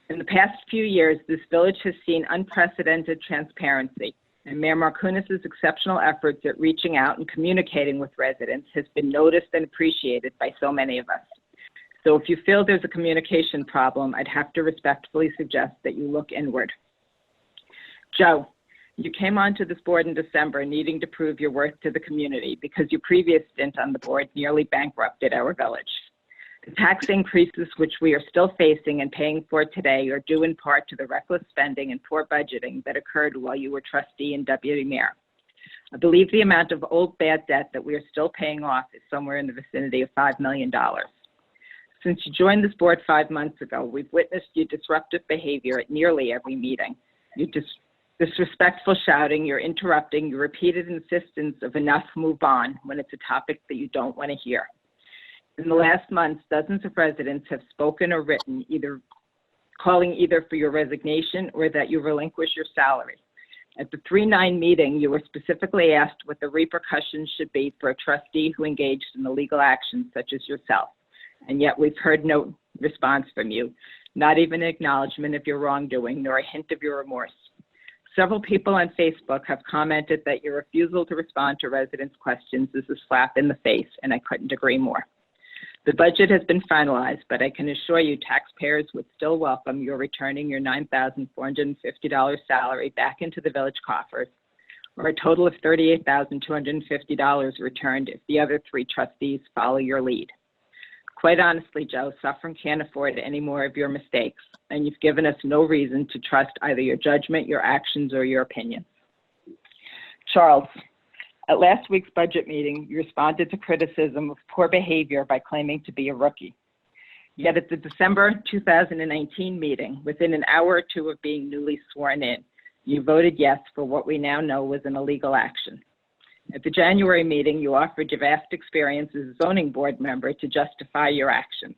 In the past few years, this village has seen unprecedented transparency, and Mayor Markunas' exceptional efforts at reaching out and communicating with residents has been noticed and appreciated by so many of us. So if you feel there's a communication problem, I'd have to respectfully suggest that you look inward. Joe, you came onto this board in December needing to prove your worth to the community because your previous stint on the board nearly bankrupted our village. The tax increases which we are still facing and paying for today are due in part to the reckless spending and poor budgeting that occurred while you were trustee and deputy mayor. I believe the amount of old bad debt that we are still paying off is somewhere in the vicinity of $5 million. Since you joined this board 5 months ago, we've witnessed your disruptive behavior at nearly every meeting. Your disrespectful shouting, your interrupting, your repeated insistence of enough, move on when it's a topic that you don't want to hear. In the last months, dozens of residents have spoken or written calling either for your resignation or that you relinquish your salary. At the 3-9 meeting, you were specifically asked what the repercussions should be for a trustee who engaged in illegal actions such as yourself. And yet we've heard no response from you, not even an acknowledgement of your wrongdoing, nor a hint of your remorse. Several people on Facebook have commented that your refusal to respond to residents' questions is a slap in the face, and I couldn't agree more. The budget has been finalized, but I can assure you taxpayers would still welcome your returning your $9,450 salary back into the village coffers, or a total of $38,250 returned if the other 3 trustees follow your lead. Quite honestly, Joe, Suffern can't afford any more of your mistakes, and you've given us no reason to trust either your judgment, your actions, or your opinions. Charles, at last week's budget meeting, you responded to criticism of poor behavior by claiming to be a rookie. Yet at the December 2019 meeting, within an hour or two of being newly sworn in, you voted yes for what we now know was an illegal action. At the January meeting, you offered your vast experience as a zoning board member to justify your actions.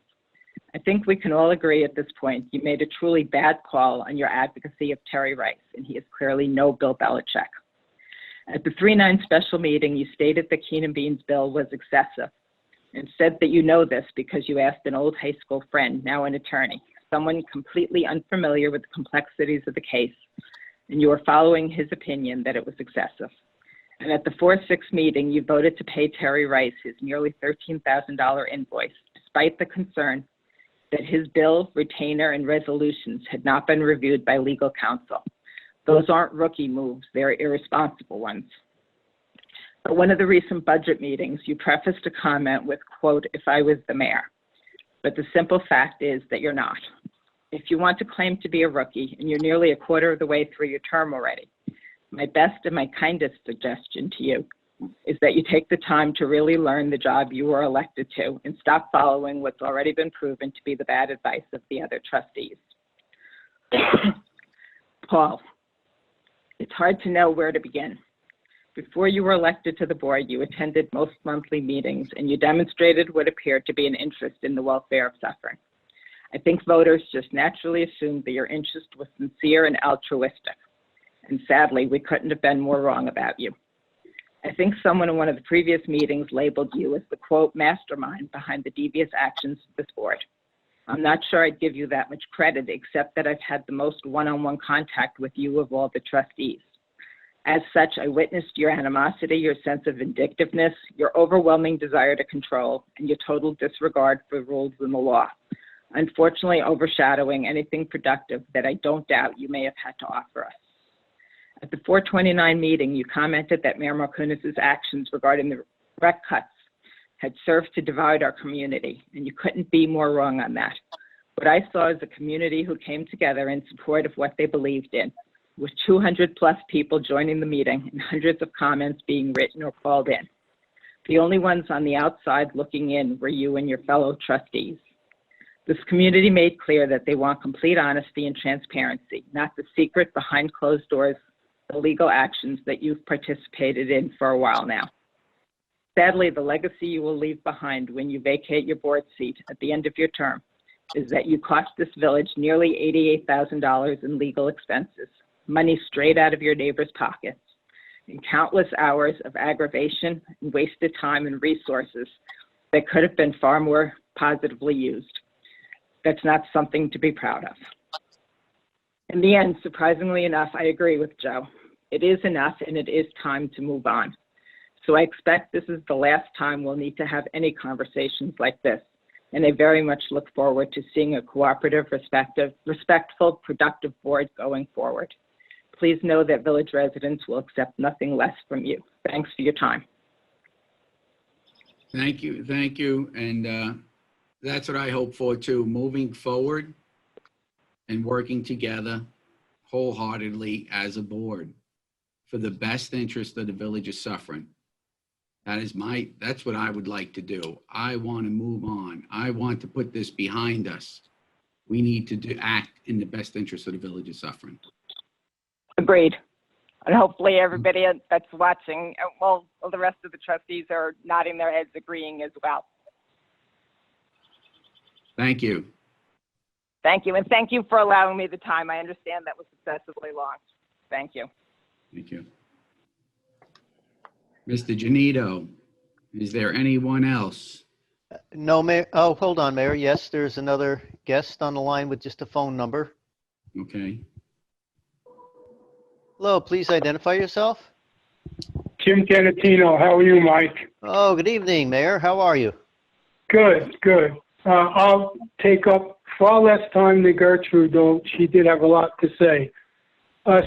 I think we can all agree at this point you made a truly bad call on your advocacy of Terry Rice, and he is clearly no Bill Belichick. At the 3-9 special meeting, you stated the Keenan Beans bill was excessive and said that you know this because you asked an old high school friend, now an attorney, someone completely unfamiliar with the complexities of the case, and you were following his opinion that it was excessive. And at the 4-6 meeting, you voted to pay Terry Rice his nearly $13,000 invoice, despite the concern that his bill, retainer, and resolutions had not been reviewed by legal counsel. Those aren't rookie moves, they're irresponsible ones. At one of the recent budget meetings, you prefaced a comment with, quote, "if I was the mayor." But the simple fact is that you're not. If you want to claim to be a rookie, and you're nearly a quarter of the way through your term already, my best and my kindest suggestion to you is that you take the time to really learn the job you were elected to and stop following what's already been proven to be the bad advice of the other trustees. Paul, it's hard to know where to begin. Before you were elected to the board, you attended most monthly meetings and you demonstrated what appeared to be an interest in the welfare of Suffern. I think voters just naturally assumed that your interest was sincere and altruistic. And sadly, we couldn't have been more wrong about you. I think someone in one of the previous meetings labeled you as the, quote, mastermind behind the devious actions of this board. I'm not sure I'd give you that much credit, except that I've had the most one-on-one contact with you of all the trustees. As such, I witnessed your animosity, your sense of vindictiveness, your overwhelming desire to control, and your total disregard for rules and the law, unfortunately overshadowing anything productive that I don't doubt you may have had to offer us. At the 429 meeting, you commented that Mayor Markunas' actions regarding the rec cuts had served to divide our community, and you couldn't be more wrong on that. What I saw is a community who came together in support of what they believed in, with 200 plus people joining the meeting and hundreds of comments being written or called in. The only ones on the outside looking in were you and your fellow trustees. This community made clear that they want complete honesty and transparency, not the secret behind closed doors illegal actions that you've participated in for a while now. Sadly, the legacy you will leave behind when you vacate your board seat at the end of your term is that you cost this village nearly $88,000 in legal expenses, money straight out of your neighbors' pockets, and countless hours of aggravation and wasted time and resources that could have been far more positively used. That's not something to be proud of. In the end, surprisingly enough, I agree with Joe. It is enough and it is time to move on. So I expect this is the last time we'll need to have any conversations like this, and I very much look forward to seeing a cooperative, respectful, productive board going forward. Please know that village residents will accept nothing less from you. Thanks for your time. Thank you, and that's what I hope for too, moving forward and working together wholeheartedly as a board for the best interest of the Village of Suffern. That's what I would like to do. I want to move on. I want to put this behind us. We need to act in the best interest of the Village of Suffern. Agreed. And hopefully everybody that's watching, well, the rest of the trustees are nodding their heads agreeing as well. Thank you. Thank you. And thank you for allowing me the time. I understand that was excessively long. Thank you. Thank you. Mr. Janito, is there anyone else? No, Mayor. Oh, hold on, Mayor. Yes, there's another guest on the line with just a phone number. Okay. Hello, please identify yourself. Jim Canatino, how are you, Mike? Oh, good evening, Mayor. How are you? Good, good. I'll take up far less time than Gertrude, though she did have a lot to say.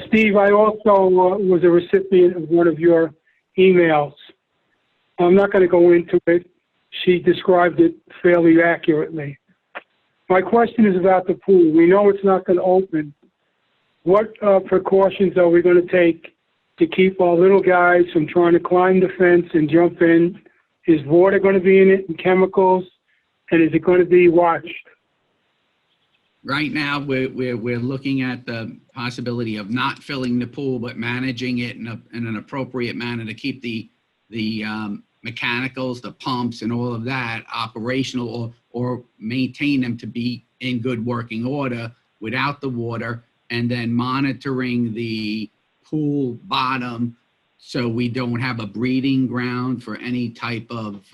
Steve, I also was a recipient of one of your emails. I'm not going to go into it. She described it fairly accurately. My question is about the pool. We know it's not going to open. What precautions are we going to take to keep our little guys from trying to climb the fence and jump in? Is water going to be in it and chemicals? And is it going to be watched? Right now, we're looking at the possibility of not filling the pool, but managing it in an appropriate manner to keep the mechanicals, the pumps, and all of that operational, or maintain them to be in good working order without the water, and then monitoring the pool bottom so we don't have a breeding ground for any type of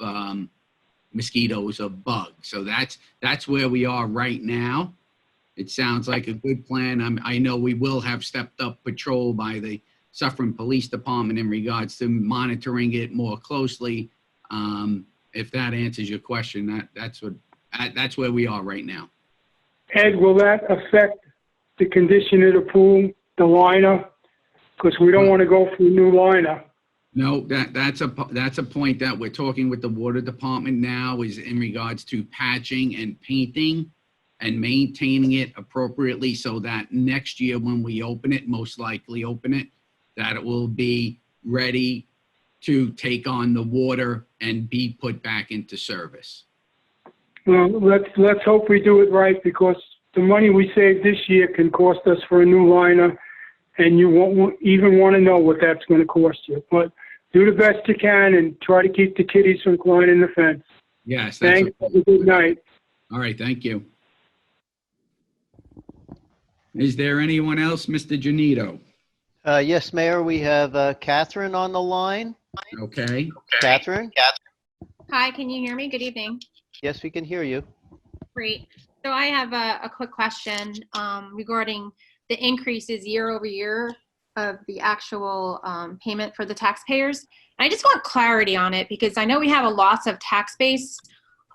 mosquitoes or bugs. So that's where we are right now. It sounds like a good plan. I know we will have stepped up patrol by the Suffern Police Department in regards to monitoring it more closely. If that answers your question, that's where we are right now. Ed, will that affect the condition of the pool, the liner? Because we don't want to go for a new liner. No, that's a point that we're talking with the water department now, is in regards to patching and painting and maintaining it appropriately so that next year when we open it, most likely open it, that it will be ready to take on the water and be put back into service. Well, let's hope we do it right, because the money we save this year can cost us for a new liner, and you won't even want to know what that's going to cost you. But do the best you can and try to keep the kiddies from climbing the fence. Yes. Thanks. Have a good night. All right. Thank you. Is there anyone else, Mr. Janito? Yes, Mayor, we have Catherine on the line. Okay. Catherine? Hi, can you hear me? Good evening. Yes, we can hear you. Great. So I have a quick question regarding the increases year over year of the actual payment for the taxpayers. And I just want clarity on it, because I know we have a loss of tax base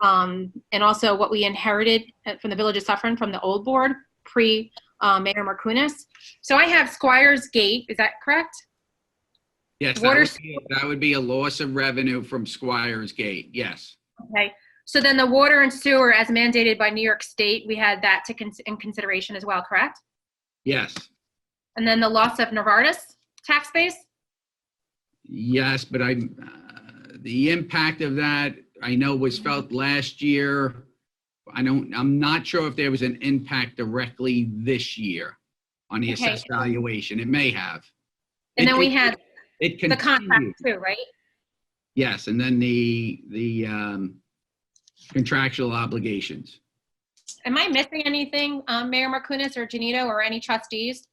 and also what we inherited from the Village of Suffern from the old board pre-Mayor Markunas. So I have Squires Gate, is that correct? Yes, that would be a loss of revenue from Squires Gate, yes. Okay. So then the water and sewer, as mandated by New York State, we had that in consideration as well, correct? Yes. And then the loss of Novartis tax base? Yes, but the impact of that, I know, was felt last year. I'm not sure if there was an impact directly this year on the assessed valuation. It may have. And then we had the contract too, right? Yes, and then the contractual obligations. Am I missing anything, Mayor Markunas or Janito or any trustees?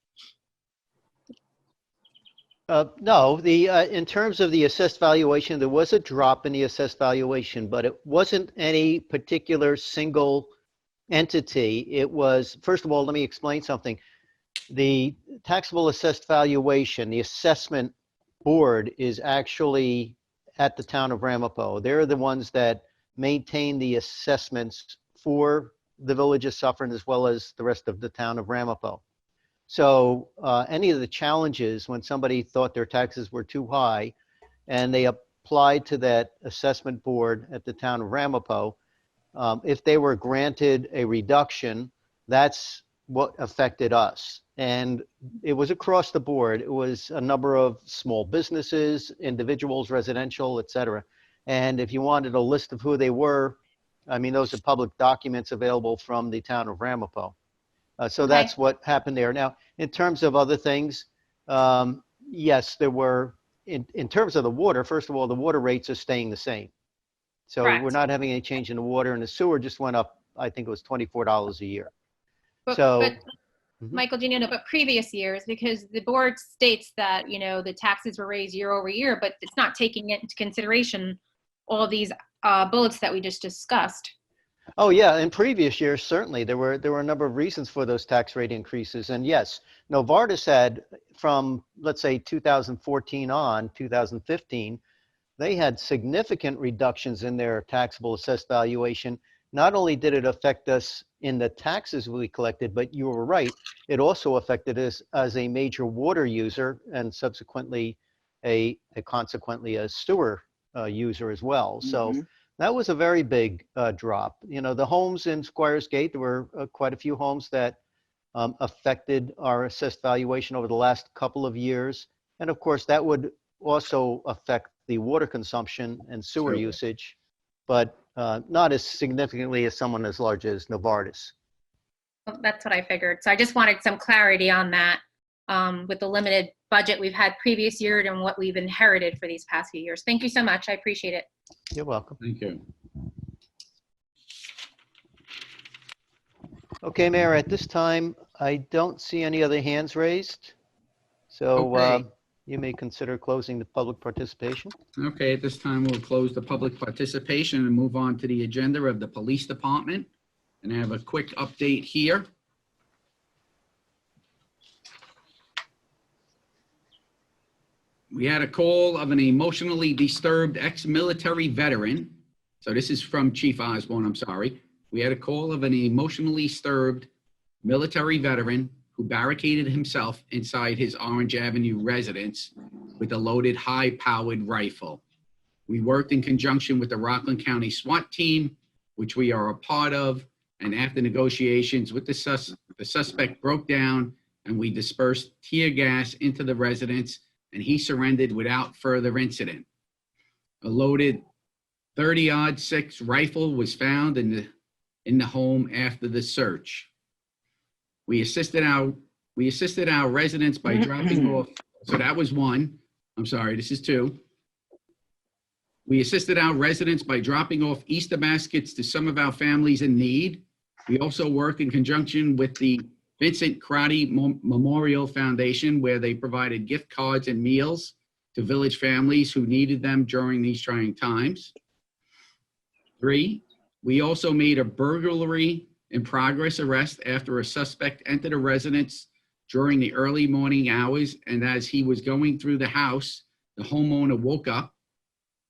No, in terms of the assessed valuation, there was a drop in the assessed valuation, but it wasn't any particular single entity. It was, first of all, let me explain something. The taxable assessed valuation, the assessment board, is actually at the town of Ramapo. They're the ones that maintain the assessments for the Village of Suffern as well as the rest of the town of Ramapo. So any of the challenges when somebody thought their taxes were too high and they applied to that assessment board at the town of Ramapo, if they were granted a reduction, that's what affected us. And it was across the board. It was a number of small businesses, individuals, residential, et cetera. And if you wanted a list of who they were, I mean, those are public documents available from the town of Ramapo. So that's what happened there. Now, in terms of other things, yes, there were, in terms of the water, first of all, the water rates are staying the same. So Correct. we're not having any change in the water, and the sewer just went up, I think it was $24 a year. But, So, but Michael, do you know, but previous years, because the board states that, you know, the taxes were raised year over year, but it's not taking into consideration all these bullets that we just discussed. oh yeah, in previous years, certainly, there were a number of reasons for those tax rate increases. And yes, Novartis had, from, let's say, 2014 on, 2015, they had significant reductions in their taxable assessed valuation. Not only did it affect us in the taxes we collected, but you were right, it also affected us as a major water user and subsequently consequently a sewer user as well. So that was a very big drop. You know, the homes in Squires Gate, there were quite a few homes that affected our assessed valuation over the last couple of years. And of course, that would also affect the water consumption and sewer usage, but not as significantly as someone as large as Novartis. Well, that's what I figured. So I just wanted some clarity on that with the limited budget we've had previous year and what we've inherited for these past few years. Thank you so much. I appreciate it. You're welcome. Thank you. Okay, Mayor, at this time, I don't see any other hands raised. So Okay. you may consider closing the public participation. Okay, at this time, we'll close the public participation and move on to the agenda of the police department. And I have a quick update here. We had a call of an emotionally disturbed ex-military veteran. So this is from Chief Osborne, I'm sorry. We had a call of an emotionally disturbed military veteran who barricaded himself inside his Orange Avenue residence with a loaded high-powered rifle. We worked in conjunction with the Rockland County SWAT team, which we are a part of, and after negotiations with the suspect broke down and we dispersed tear gas into the residence and he surrendered without further incident. A loaded .30-06 rifle was found in the home after the search. We assisted our residents by dropping off. So that was one. I'm sorry, this is two. We assisted our residents by dropping off Easter baskets to some of our families in need. We also work in conjunction with the Vincent Crotty Memorial Foundation, where they provided gift cards and meals to village families who needed them during these trying times. 3, we also made a burglary in progress arrest after a suspect entered a residence during the early morning hours, and as he was going through the house, the homeowner woke up,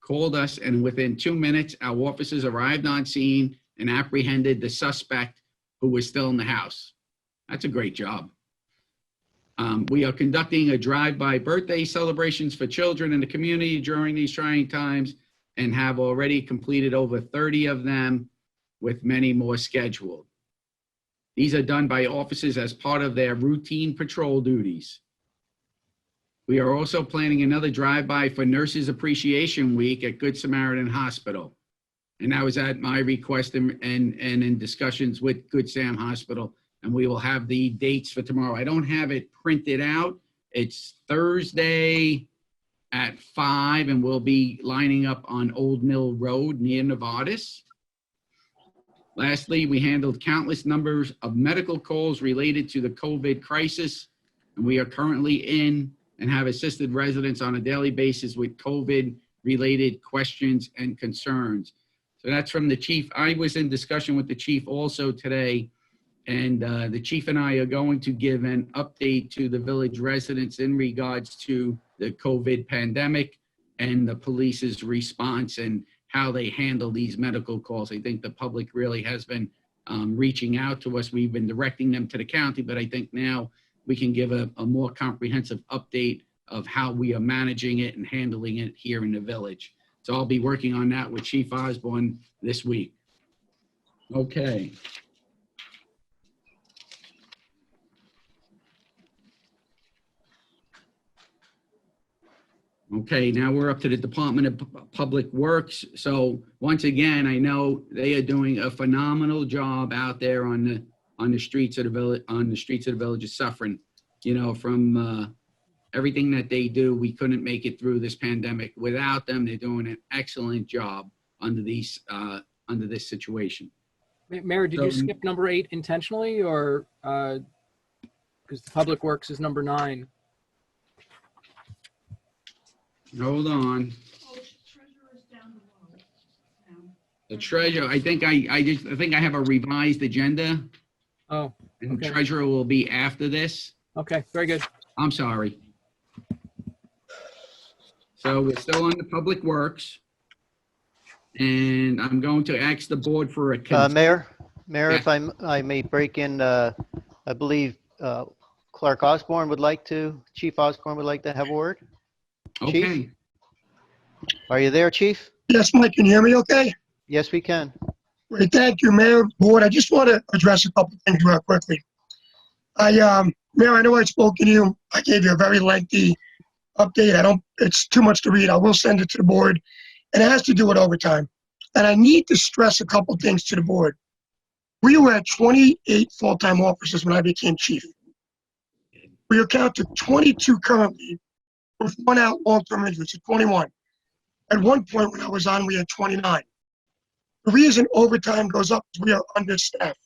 called us, and within 2 minutes, our officers arrived on scene and apprehended the suspect who was still in the house. That's a great job. We are conducting a drive-by birthday celebrations for children in the community during these trying times and have already completed over 30 of them, with many more scheduled. These are done by officers as part of their routine patrol duties. We are also planning another drive-by for Nurses Appreciation Week at Good Samaritan Hospital. And that was at my request and in discussions with Good Sam Hospital. And we will have the dates for tomorrow. I don't have it printed out. It's Thursday at 5, and we'll be lining up on Old Mill Road near Novartis. Lastly, we handled countless numbers of medical calls related to the COVID crisis, and we are currently in and have assisted residents on a daily basis with COVID-related questions and concerns. So that's from the chief. I was in discussion with the chief also today, and the chief and I are going to give an update to the village residents in regards to the COVID pandemic and the police's response and how they handle these medical calls. I think the public really has been reaching out to us. We've been directing them to the county, but I think now we can give a more comprehensive update of how we are managing it and handling it here in the village. So I'll be working on that with Chief Osborne this week. Okay. Okay, now we're up to the Department of Public Works. So once again, I know they are doing a phenomenal job out there on the streets of the Village of Suffern. You know, from everything that they do, we couldn't make it through this pandemic without them. They're doing an excellent job under this situation. Mayor, did you skip number 8 intentionally, or because the Public Works is number 9? Hold on. The treasurer, I think I have a revised agenda. Oh, and okay. the treasurer will be after this. Okay, very good. I'm sorry. So we're still on the Public Works. And I'm going to ask the board for a Mayor, Yeah. if I may break in, I believe Clerk Osborne would like to, Chief Osborne would like to have a word. Okay. Chief? Are you there, Chief? Yes, Mike, can you hear me okay? Yes, we can. Great, thank you, Mayor, Board. I just want to address a couple things real quickly. Mayor, I know I spoke to you. I gave you a very lengthy update. It's too much to read. I will send it to the board. And it has to do with overtime. And I need to stress a couple things to the board. We were at 28 full-time officers when I became chief. We are down to 22 currently, with 1 out long-term injury, so 21. At one point when I was on, we had 29. The reason overtime goes up is we are understaffed.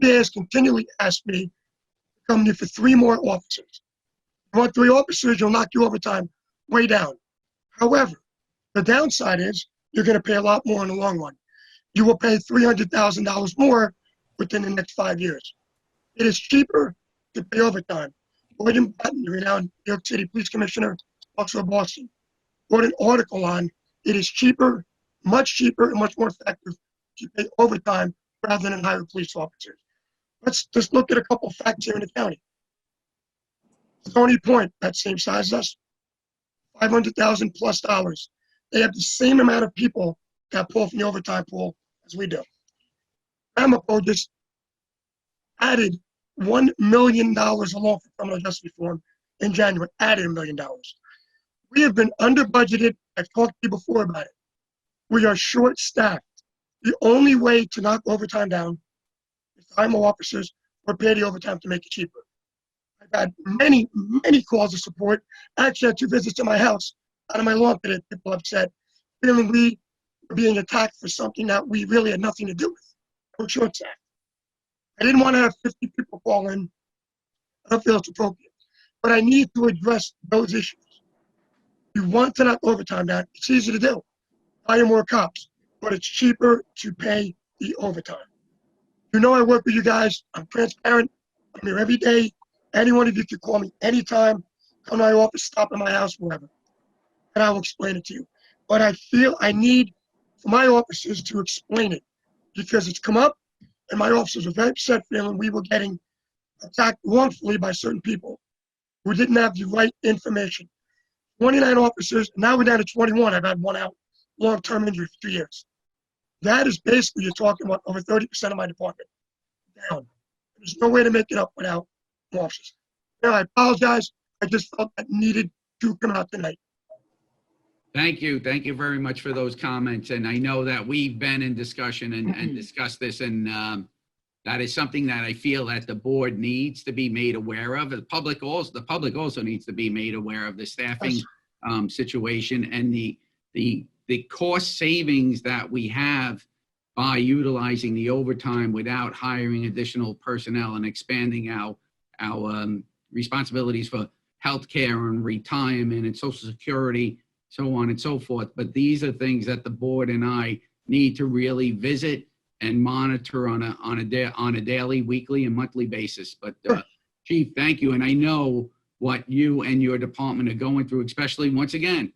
PBAs continually ask me to come here for 3 more officers. You want 3 officers, you'll knock your overtime way down. However, the downside is you're going to pay a lot more in the long run. You will pay $300,000 more within the next 5 years. It is cheaper to pay overtime. William Button, the renowned New York City Police Commissioner, also of Boston, wrote an article on it is cheaper, much cheaper, and much more effective to pay overtime rather than hire police officers. Let's just look at a couple facts here in the county. Stony Point, that same size as us, $500,000 plus. They have the same amount of people that pull from the overtime pool as we do. Ramapo just added $1 million alone for criminal justice reform in January, added $1 million. We have been under budgeted. I've talked to you before about it. We are short-staffed. The only way to knock overtime down is to hire more officers or pay the overtime to make it cheaper. I've had many, many calls of support. I actually had 2 visits to my house out of my lawn today. People upset, feeling we were being attacked for something that we really had nothing to do with. We're short-staffed. I didn't want to have 50 people call in. I don't feel it's appropriate. But I need to address those issues. You want to knock overtime down. It's easy to do. Hire more cops. But it's cheaper to pay the overtime. You know I work with you guys. I'm transparent. I'm here every day. Any one of you can call me anytime. Come to my office, stop at my house, wherever. And I will explain it to you. But I feel I need for my officers to explain it because it's come up and my officers are very upset feeling we were getting attacked wrongfully by certain people who didn't have the right information. 29 officers, now we're down to 21. I've had 1 out long-term injury for 2 years. That is basically, you're talking about over 30% of my department down. There's no way to make it up without officers. Now, I apologize. I just felt that needed to come out tonight. Thank you. Thank you very much for those comments. And I know that we've been in discussion and discussed this, and that is something that I feel that the board needs to be made aware of. The public also needs to be made aware of the staffing situation and the cost savings that we have by utilizing the overtime without hiring additional personnel and expanding our responsibilities for healthcare and retirement and Social Security, so on and so forth. But these are things that the board and I need to really visit and monitor on a daily, weekly, and monthly basis. But Chief, thank you. And I know what you and your department are going through, especially once again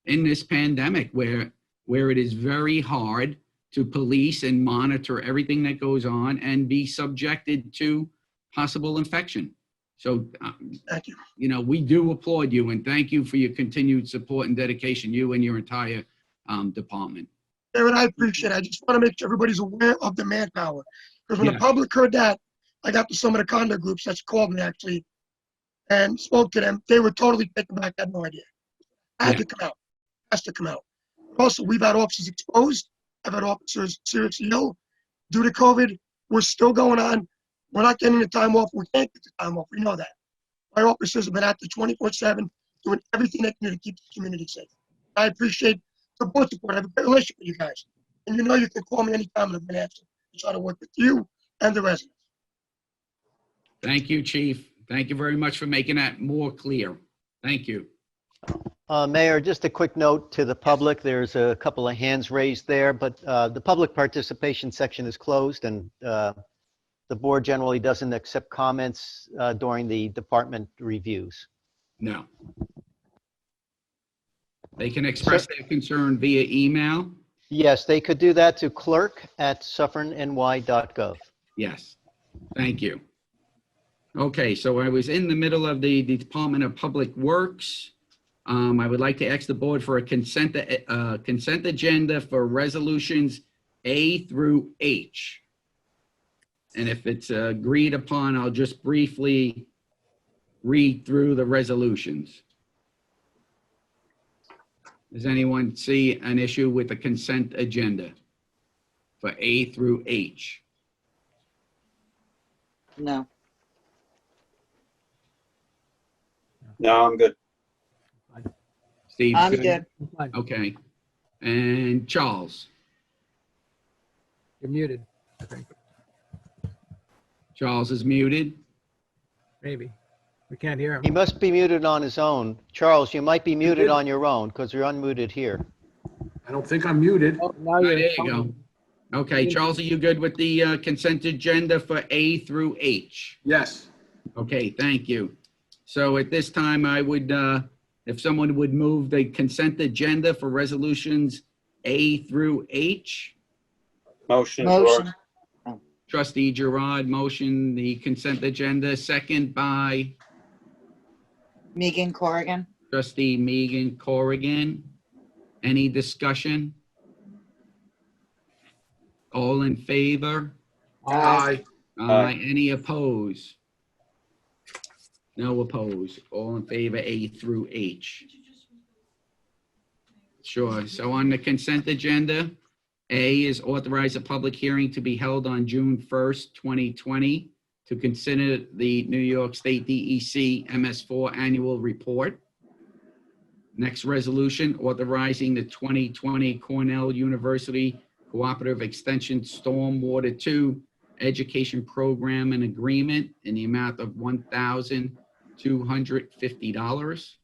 in this pandemic, where where it is very hard to police and monitor everything that goes on and be subjected to possible infection. So, Thank you. you know, we do applaud you and thank you for your continued support and dedication, you and your entire department. Aaron, I appreciate it. I just want to make sure everybody's aware of the manpower. Because when Yeah. the public heard that, I got to some of the condo groups that's called me actually and spoke to them. They were totally taken back, had no idea. Had to come out. Has to come out. Also, we've had officers exposed. I've had officers seriously ill due to COVID. We're still going on. We're not getting the time off. We can't get the time off. We know that. My officers have been out there 24/7, doing everything they can do to keep the community safe. I appreciate the board support. I have a great relationship with you guys. And you know you can call me anytime and I'm going to answer. I try to work with you and the residents. Thank you, Chief. Thank you very much for making that more clear. Thank you. Mayor, just a quick note to the public. There's a couple of hands raised there, but the public participation section is closed and the board generally doesn't accept comments during the department reviews. No. They can express their concern via email. Yes, they could do that to clerk@suffernny.gov. Yes. Thank you. Okay, so I was in the middle of the Department of Public Works. I would like to ask the board for a consent agenda for resolutions A through H. And if it's agreed upon, I'll just briefly read through the resolutions. Does anyone see an issue with the consent agenda for A through H? No. No, I'm good. Steve? I'm good. Okay. And Charles? You're muted, I think. Charles is muted. Maybe. We can't hear him. He must be muted on his own. Charles, you might be muted on your own because you're unmuted here. I don't think I'm muted. Oh, now There you're. you go. Okay, Charles, are you good with the consent agenda for A through H? Yes. Okay, thank you. So at this time, I would, if someone would move the consent agenda for resolutions A through H. Motion. Motion. Trustee Girard, motion the consent agenda, second by Meegan-Corrigan. Trustee Meegan-Corrigan. Any discussion? All in favor? Aye. Aye. Any opposed? No opposed. All in favor, A through H. Sure. So on the consent agenda, A is authorize a public hearing to be held on June 1st, 2020 to consider the New York State DEC MS4 annual report. Next resolution, authorizing the 2020 Cornell University Cooperative Extension Stormwater 2 Education Program and Agreement in the amount of $1,250.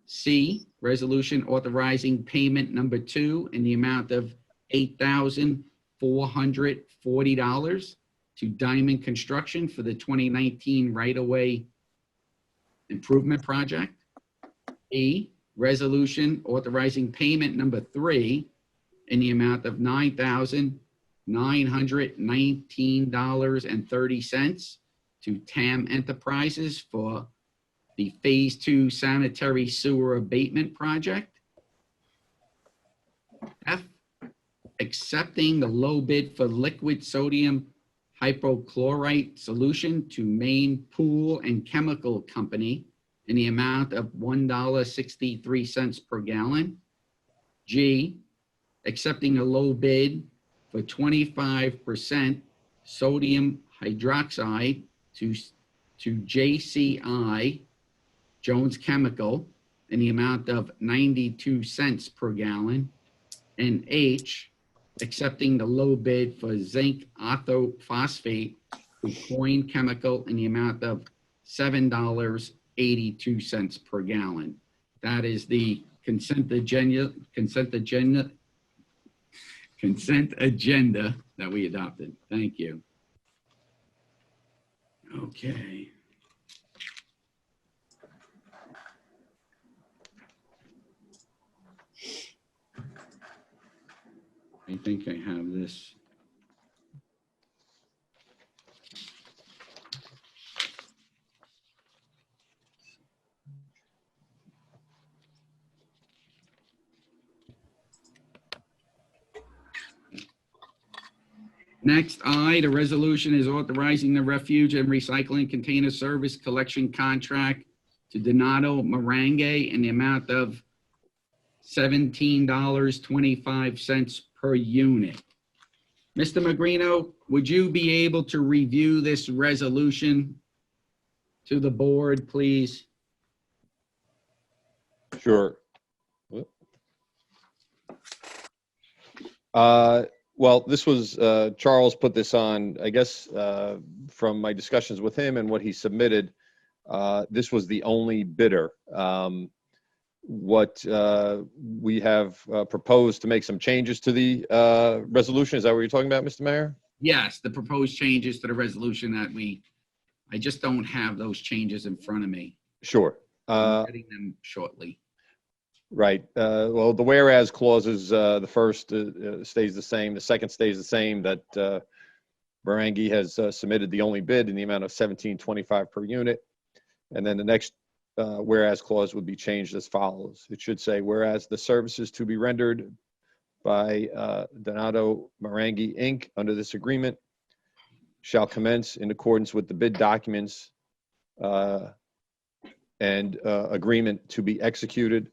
C, resolution authorizing payment number 2 in the amount of $8,440 to Diamond Construction for the 2019 right-of-way improvement project. E, resolution authorizing payment number 3 in the amount of $9,919.30 to TAM Enterprises for the Phase 2 sanitary sewer abatement project. F, accepting the low bid for liquid sodium hypochlorite solution to Maine Pool and Chemical Company in the amount of $1.63 per gallon. G, accepting a low bid for 25% sodium hydroxide to JCI, Jones Chemical, in the amount of 92 cents per gallon. And H, accepting the low bid for zinc orthophosphate to Coin Chemical in the amount of $7.82 per gallon. That is the consent agenda that we adopted. Thank you. Okay. I think I have this. Next, I, the resolution is authorizing the refuge and recycling container service collection contract to Donato Marange in the amount of $17.25 per unit. Mr. Magrino, would you be able to review this resolution to the board, please? Sure. Well, this was, Charles put this on, I guess, from my discussions with him and what he submitted, this was the only bidder. What we have proposed to make some changes to the resolution. Is that what you're talking about, Mr. Mayor? Yes, the proposed changes to the resolution that I just don't have those changes in front of me. Sure. I'm getting them shortly. Right. Well, the whereas clauses, the first stays the same. The second stays the same, that Marange has submitted the only bid in the amount of $17.25 per unit. And then the next whereas clause would be changed as follows. It should say, whereas the services to be rendered by Donato Marange, Inc. under this agreement shall commence in accordance with the bid documents and agreement to be executed.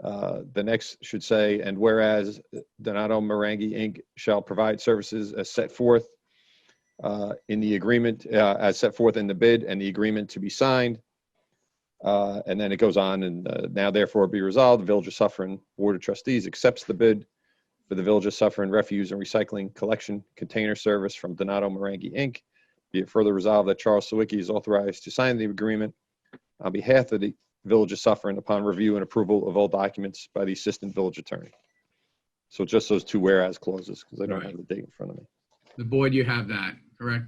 The next should say, and whereas Donato Marange, Inc. shall provide services as set forth in the agreement, as set forth in the bid and the agreement to be signed. And then it goes on, and now therefore be resolved, the Village of Suffern Board of Trustees accepts the bid for the Village of Suffern refuse and recycling collection container service from Donato Marange, Inc. Be it further resolved that Charles Sawicki is authorized to sign the agreement on behalf of the Village of Suffern upon review and approval of all documents by the Assistant Village Attorney. So just those two whereas clauses, because I don't have the date in front of me. The board, you have that, correct?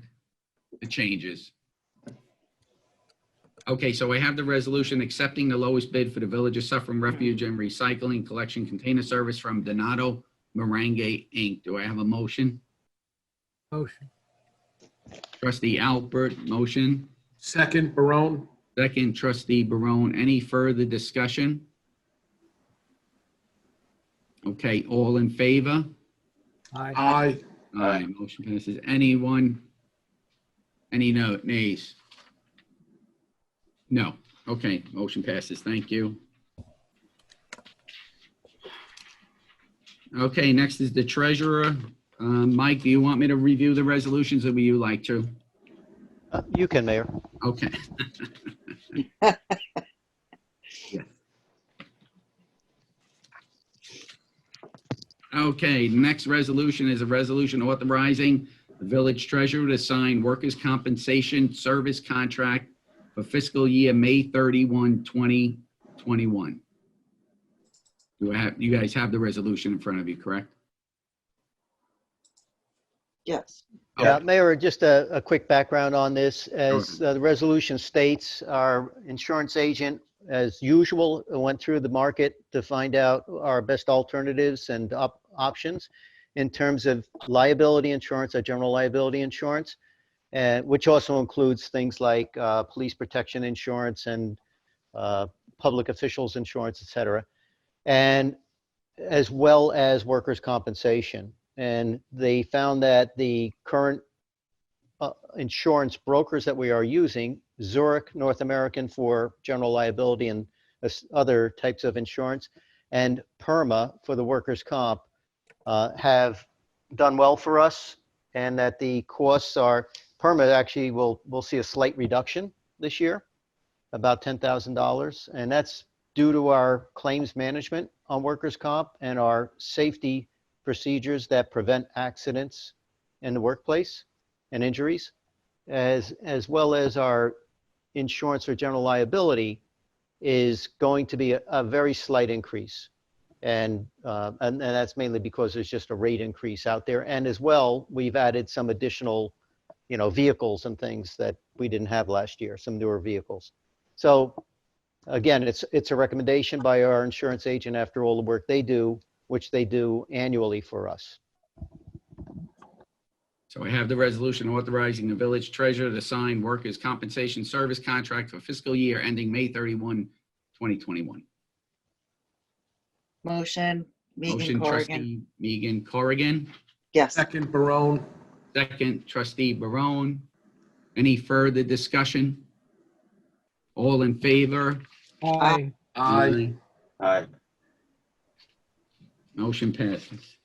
The changes. Okay, so I have the resolution accepting the lowest bid for the Village of Suffern Refuge and Recycling Collection Container Service from Donato Marange, Inc. Do I have a motion? Motion. Trustee Alpert, motion. Second, Barone. Second, Trustee Barone. Any further discussion? Okay, all in favor? Aye. Aye, motion passes. Anyone? Any nays? No. Okay, motion passes. Thank you. Okay, next is the treasurer. Mike, do you want me to review the resolutions or would you like to? You can, Mayor. Okay. Yes. Okay, next resolution is a resolution authorizing the village treasurer to sign workers' compensation service contract for fiscal year May 31, 2021. You guys have the resolution in front of you, correct? Yes. Yeah, Mayor, just a quick background on this. As the resolution states, our insurance agent, as usual, went through the market to find out our best alternatives and options in terms of liability insurance, our general liability insurance, which also includes things like police protection insurance and public officials insurance, et cetera, and as well as workers' compensation. And they found that the current insurance brokers that we are using, Zurich North American for general liability and other types of insurance, and PERMA for the workers' comp, have done well for us, and that the costs are, PERMA actually will see a slight reduction this year, about $10,000, and that's due to our claims management on workers' comp and our safety procedures that prevent accidents in the workplace and injuries, as well as our insurance for general liability is going to be a very slight increase. And that's mainly because there's just a rate increase out there. And as well, we've added some additional, vehicles and things that we didn't have last year, some newer vehicles. So again, it's a recommendation by our insurance agent after all the work they do which they do annually for us. So I have the resolution authorizing the village treasurer to sign workers' compensation service contract for fiscal year ending May 31, 2021. Motion, Motion Megan-Corrigan. trustee Meegan-Corrigan, Yes. Second, Barone. second trustee Barone. Any further discussion? All in favor? Aye. Aye. Aye. Motion passes.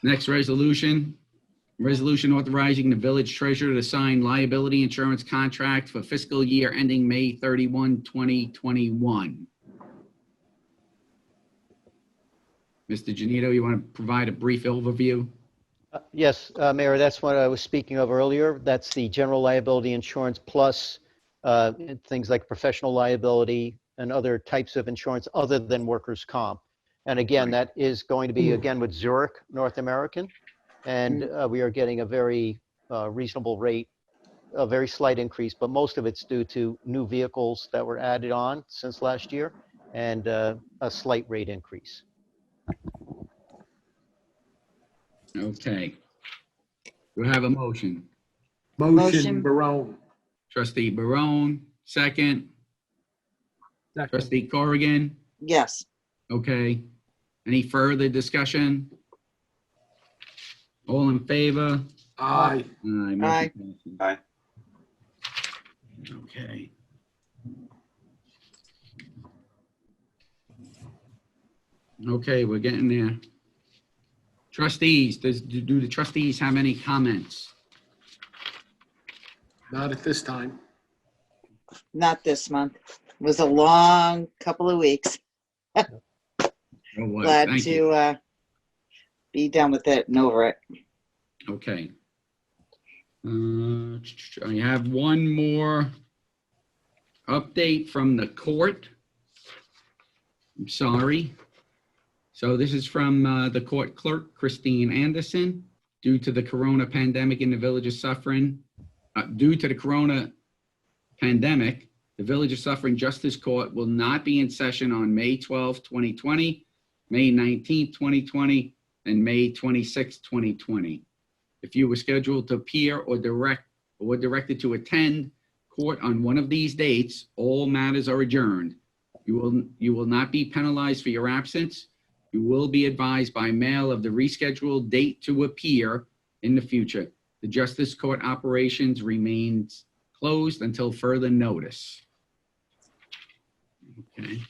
Next resolution, resolution authorizing the village treasurer to sign liability insurance contract for fiscal year ending May 31, 2021. Mr. Janito, you want to provide a brief overview? Yes, Mayor, that's what I was speaking of earlier. That's the general liability insurance plus things like professional liability and other types of insurance other than workers' comp. And again, that is going to be, again, with Zurich North American. And we are getting a very reasonable rate, a very slight increase, but most of it's due to new vehicles that were added on since last year and a slight rate increase. Okay. Do I have a motion? Motion, Barone. Trustee Barone, second. Second. Trustee Corrigan, Yes. okay. Any further discussion? All in favor? Aye. Motion Aye. passes. Aye. Okay. Okay, we're getting there. Trustees, do the trustees have any comments? Not at this time. Not this month. It was a long couple of weeks. It was. Glad Thank you. to be done with it and over it. Okay. I have one more update from the court. I'm sorry. So this is from the court clerk, Christine Anderson. Due to the corona pandemic in the Village of Suffern, due to the corona pandemic, the Village of Suffern Justice Court will not be in session on May 12, 2020, May 19, 2020, and May 26, 2020. If you were scheduled to appear or directed to attend court on one of these dates, all matters are adjourned. You will not be penalized for your absence. You will be advised by mail of the rescheduled date to appear in the future. The Justice Court operations remains closed until further notice. Okay.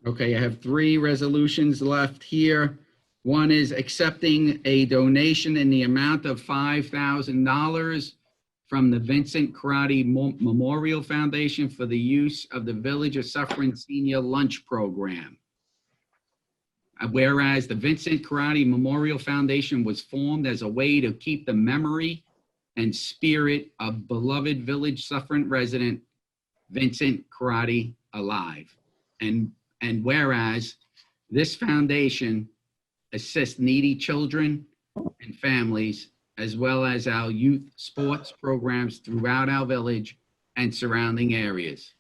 Okay, I have 3 resolutions left here. One is accepting a donation in the amount of $5,000 from the Vincent Karate Memorial Foundation for the use of the Village of Suffern Senior Lunch Program. Whereas the Vincent Karate Memorial Foundation was formed as a way to keep the memory and spirit of beloved Village Suffern resident Vincent Karate alive. And whereas this foundation assists needy children and families, as well as our youth sports programs throughout our village and surrounding areas.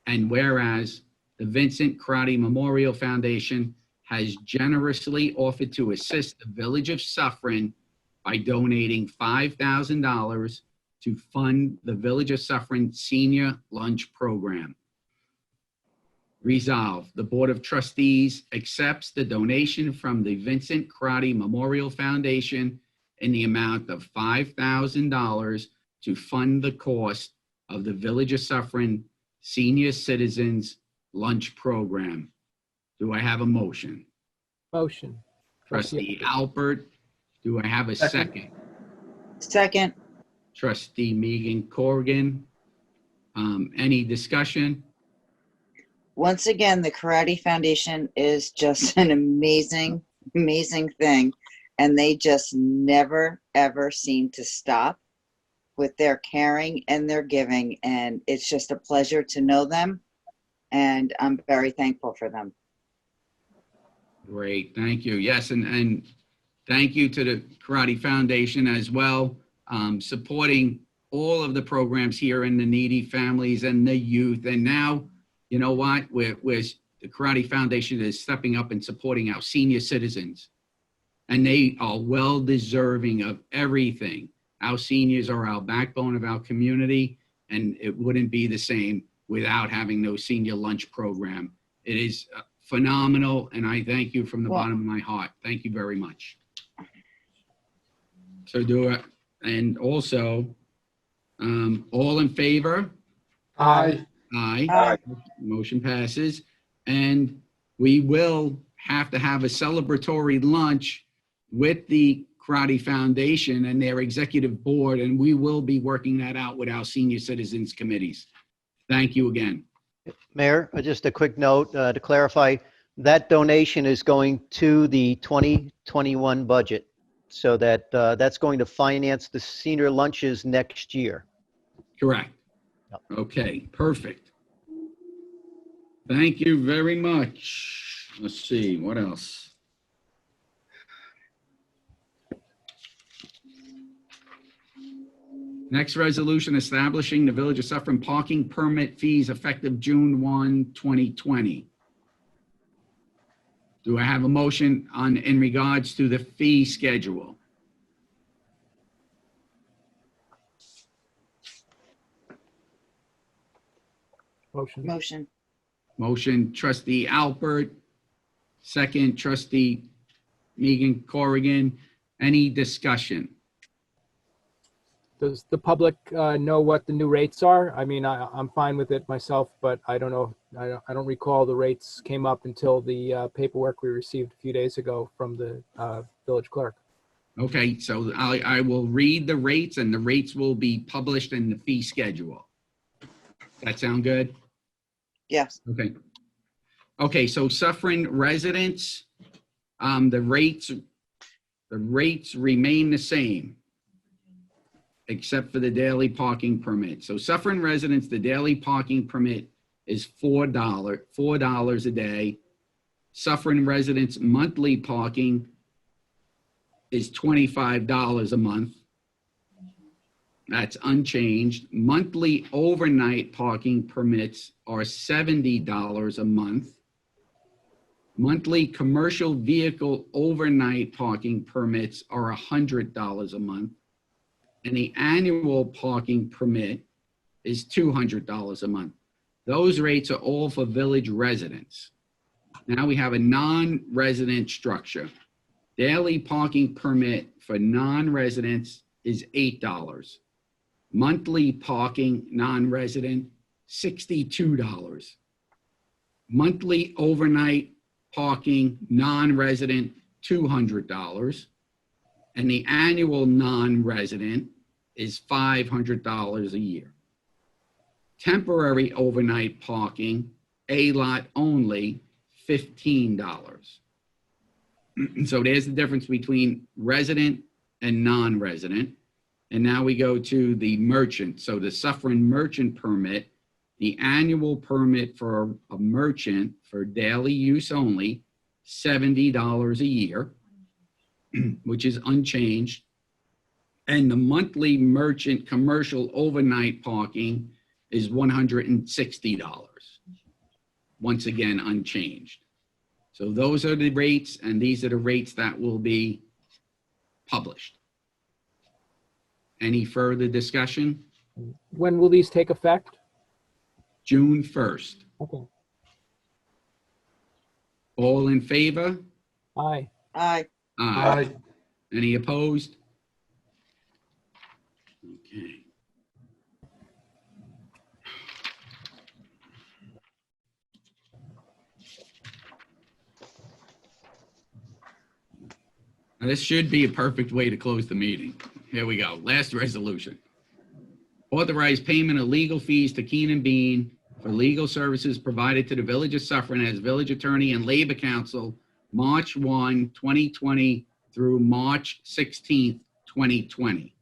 And whereas the Vincent Karate Memorial Foundation has generously offered to assist the Village of Suffern by donating $5,000 to fund the Village of Suffern Senior Lunch Program. Resolved, the Board of Trustees accepts the donation from the Vincent Karate Memorial Foundation in the amount of $5,000 to fund the cost of the Village of Suffern Senior Citizens Lunch Program. Do I have a motion? Motion. Trustee Alpert, do I have a second? Second. Trustee Meegan-Corrigan, any discussion? Once again, the Karate Foundation is just an amazing, amazing thing. And they just never, ever seem to stop with their caring and their giving. And it's just a pleasure to know them. And I'm very thankful for them. Great, thank you. Yes, and Thank you to the Karate Foundation as well, supporting all of the programs here in the needy families and the youth. And now, you know what? The Karate Foundation is stepping up and supporting our senior citizens. And they are well deserving of everything. Our seniors are our backbone of our community, and it wouldn't be the same without having those senior lunch program. It is phenomenal, and I thank you from the bottom of my heart. Thank you very much. So and also, all in favor? Aye. Aye. Motion passes. And we will have to have a celebratory lunch with the Karate Foundation and their executive board, and we will be working that out with our senior citizens committees. Thank you again. Mayor, just a quick note to clarify, that donation is going to the 2021 budget. So that's going to finance the senior lunches next year. Correct. Okay, perfect. Thank you very much. Let's see, what else? Next resolution, establishing the Village of Suffern parking permit fees effective June 1, 2020. Do I have a motion in regards to the fee schedule? Motion. Motion, Trustee Alpert. Second, Trustee Meegan-Corrigan. Any discussion? Does the public know what the new rates are? I mean, I'm fine with it myself, but I don't know. I don't recall the rates came up until the paperwork we received a few days ago from the village clerk. Okay, so I will read the rates, and the rates will be published in the fee schedule. That sound good? Yes. Okay. Okay, so Suffern residents, the rates remain the same, except for the daily parking permit. So Suffern residents, the daily parking permit is $4 a day. Suffern residents monthly parking is $25 a month. That's unchanged. Monthly overnight parking permits are $70 a month. Monthly commercial vehicle overnight parking permits are $100 a month. And the annual parking permit is $200 a month. Those rates are all for village residents. Now we have a non-resident structure. Daily parking permit for non-residents is $8. Monthly parking non-resident, $62. Monthly overnight parking non-resident, $200. And the annual non-resident is $500 a year. Temporary overnight parking, A lot only, $15. So there's the difference between resident and non-resident. And now we go to the merchant. So the Suffern merchant permit, the annual permit for a merchant for daily use only, $70 a year, which is unchanged. And the monthly merchant commercial overnight parking is $160. Once again, unchanged. So those are the rates, and these are the rates that will be published. Any further discussion? When will these take effect? June 1st. Okay. All in favor? Aye. Aye. Aye. Any opposed? Okay. Now, this should be a perfect way to close the meeting. Here we go. Last resolution. Authorize payment of legal fees to Keenan Bean for legal services provided to the Village of Suffern as Village Attorney and Labor Counsel, March 1, 2020 through March 16th, 2020.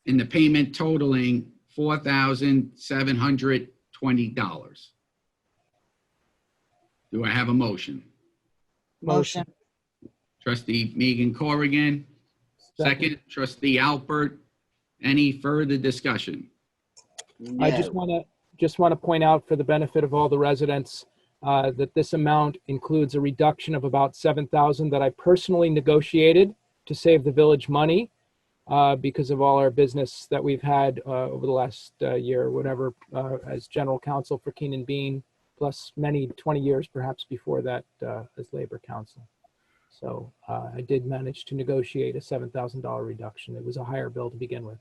And the payment totaling $4,720. Do I have a motion? Motion. Trustee Meegan-Corrigan, second. Trustee Alpert. Any further discussion? I just want to point out for the benefit of all the residents that this amount includes a reduction of about $7,000 that I personally negotiated to save the village money because of all our business that we've had over the last year or whatever as general counsel for Keenan Bean, plus many 20 years perhaps before that as labor counsel. So I did manage to negotiate a $7,000 reduction. It was a higher bill to begin with.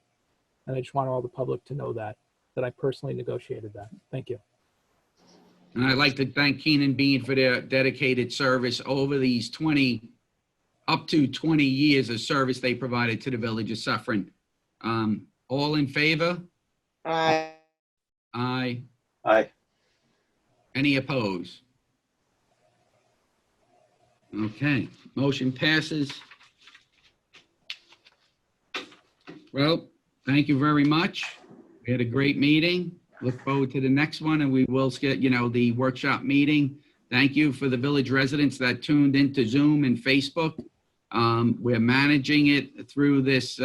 And I just want all the public to know that I personally negotiated that. Thank you. And I'd like to thank Keenan Bean for their dedicated service over these up to 20 years of service they provided to the Village of Suffern. All in favor? Aye. Aye. Aye. Any opposed? Okay, motion passes. Well, thank you very much. We had a great meeting. Look forward to the next one, and we will get, the workshop meeting. Thank you for the village residents that tuned into Zoom and Facebook. We're managing it through this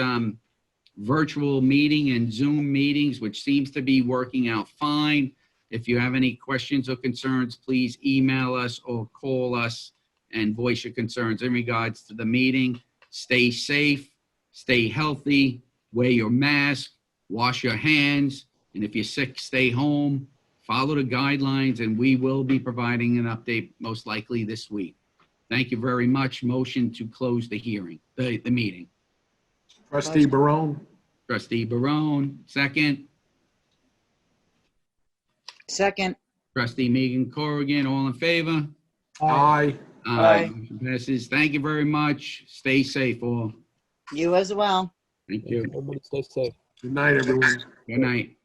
virtual meeting and Zoom meetings, which seems to be working out fine. If you have any questions or concerns, please email us or call us and voice your concerns in regards to the meeting. Stay safe, stay healthy, wear your mask, wash your hands, and if you're sick, stay home. Follow the guidelines, and we will be providing an update most likely this week. Thank you very much. Motion to close the hearing, the meeting. Trustee Barone. Trustee Barone, second. Second. Trustee Meegan-Corrigan, all in favor? Aye. Aye. Motion passes. Thank you very much. Stay safe, all. You as well. Thank you. Everybody stay safe. Good night, everyone. Good night.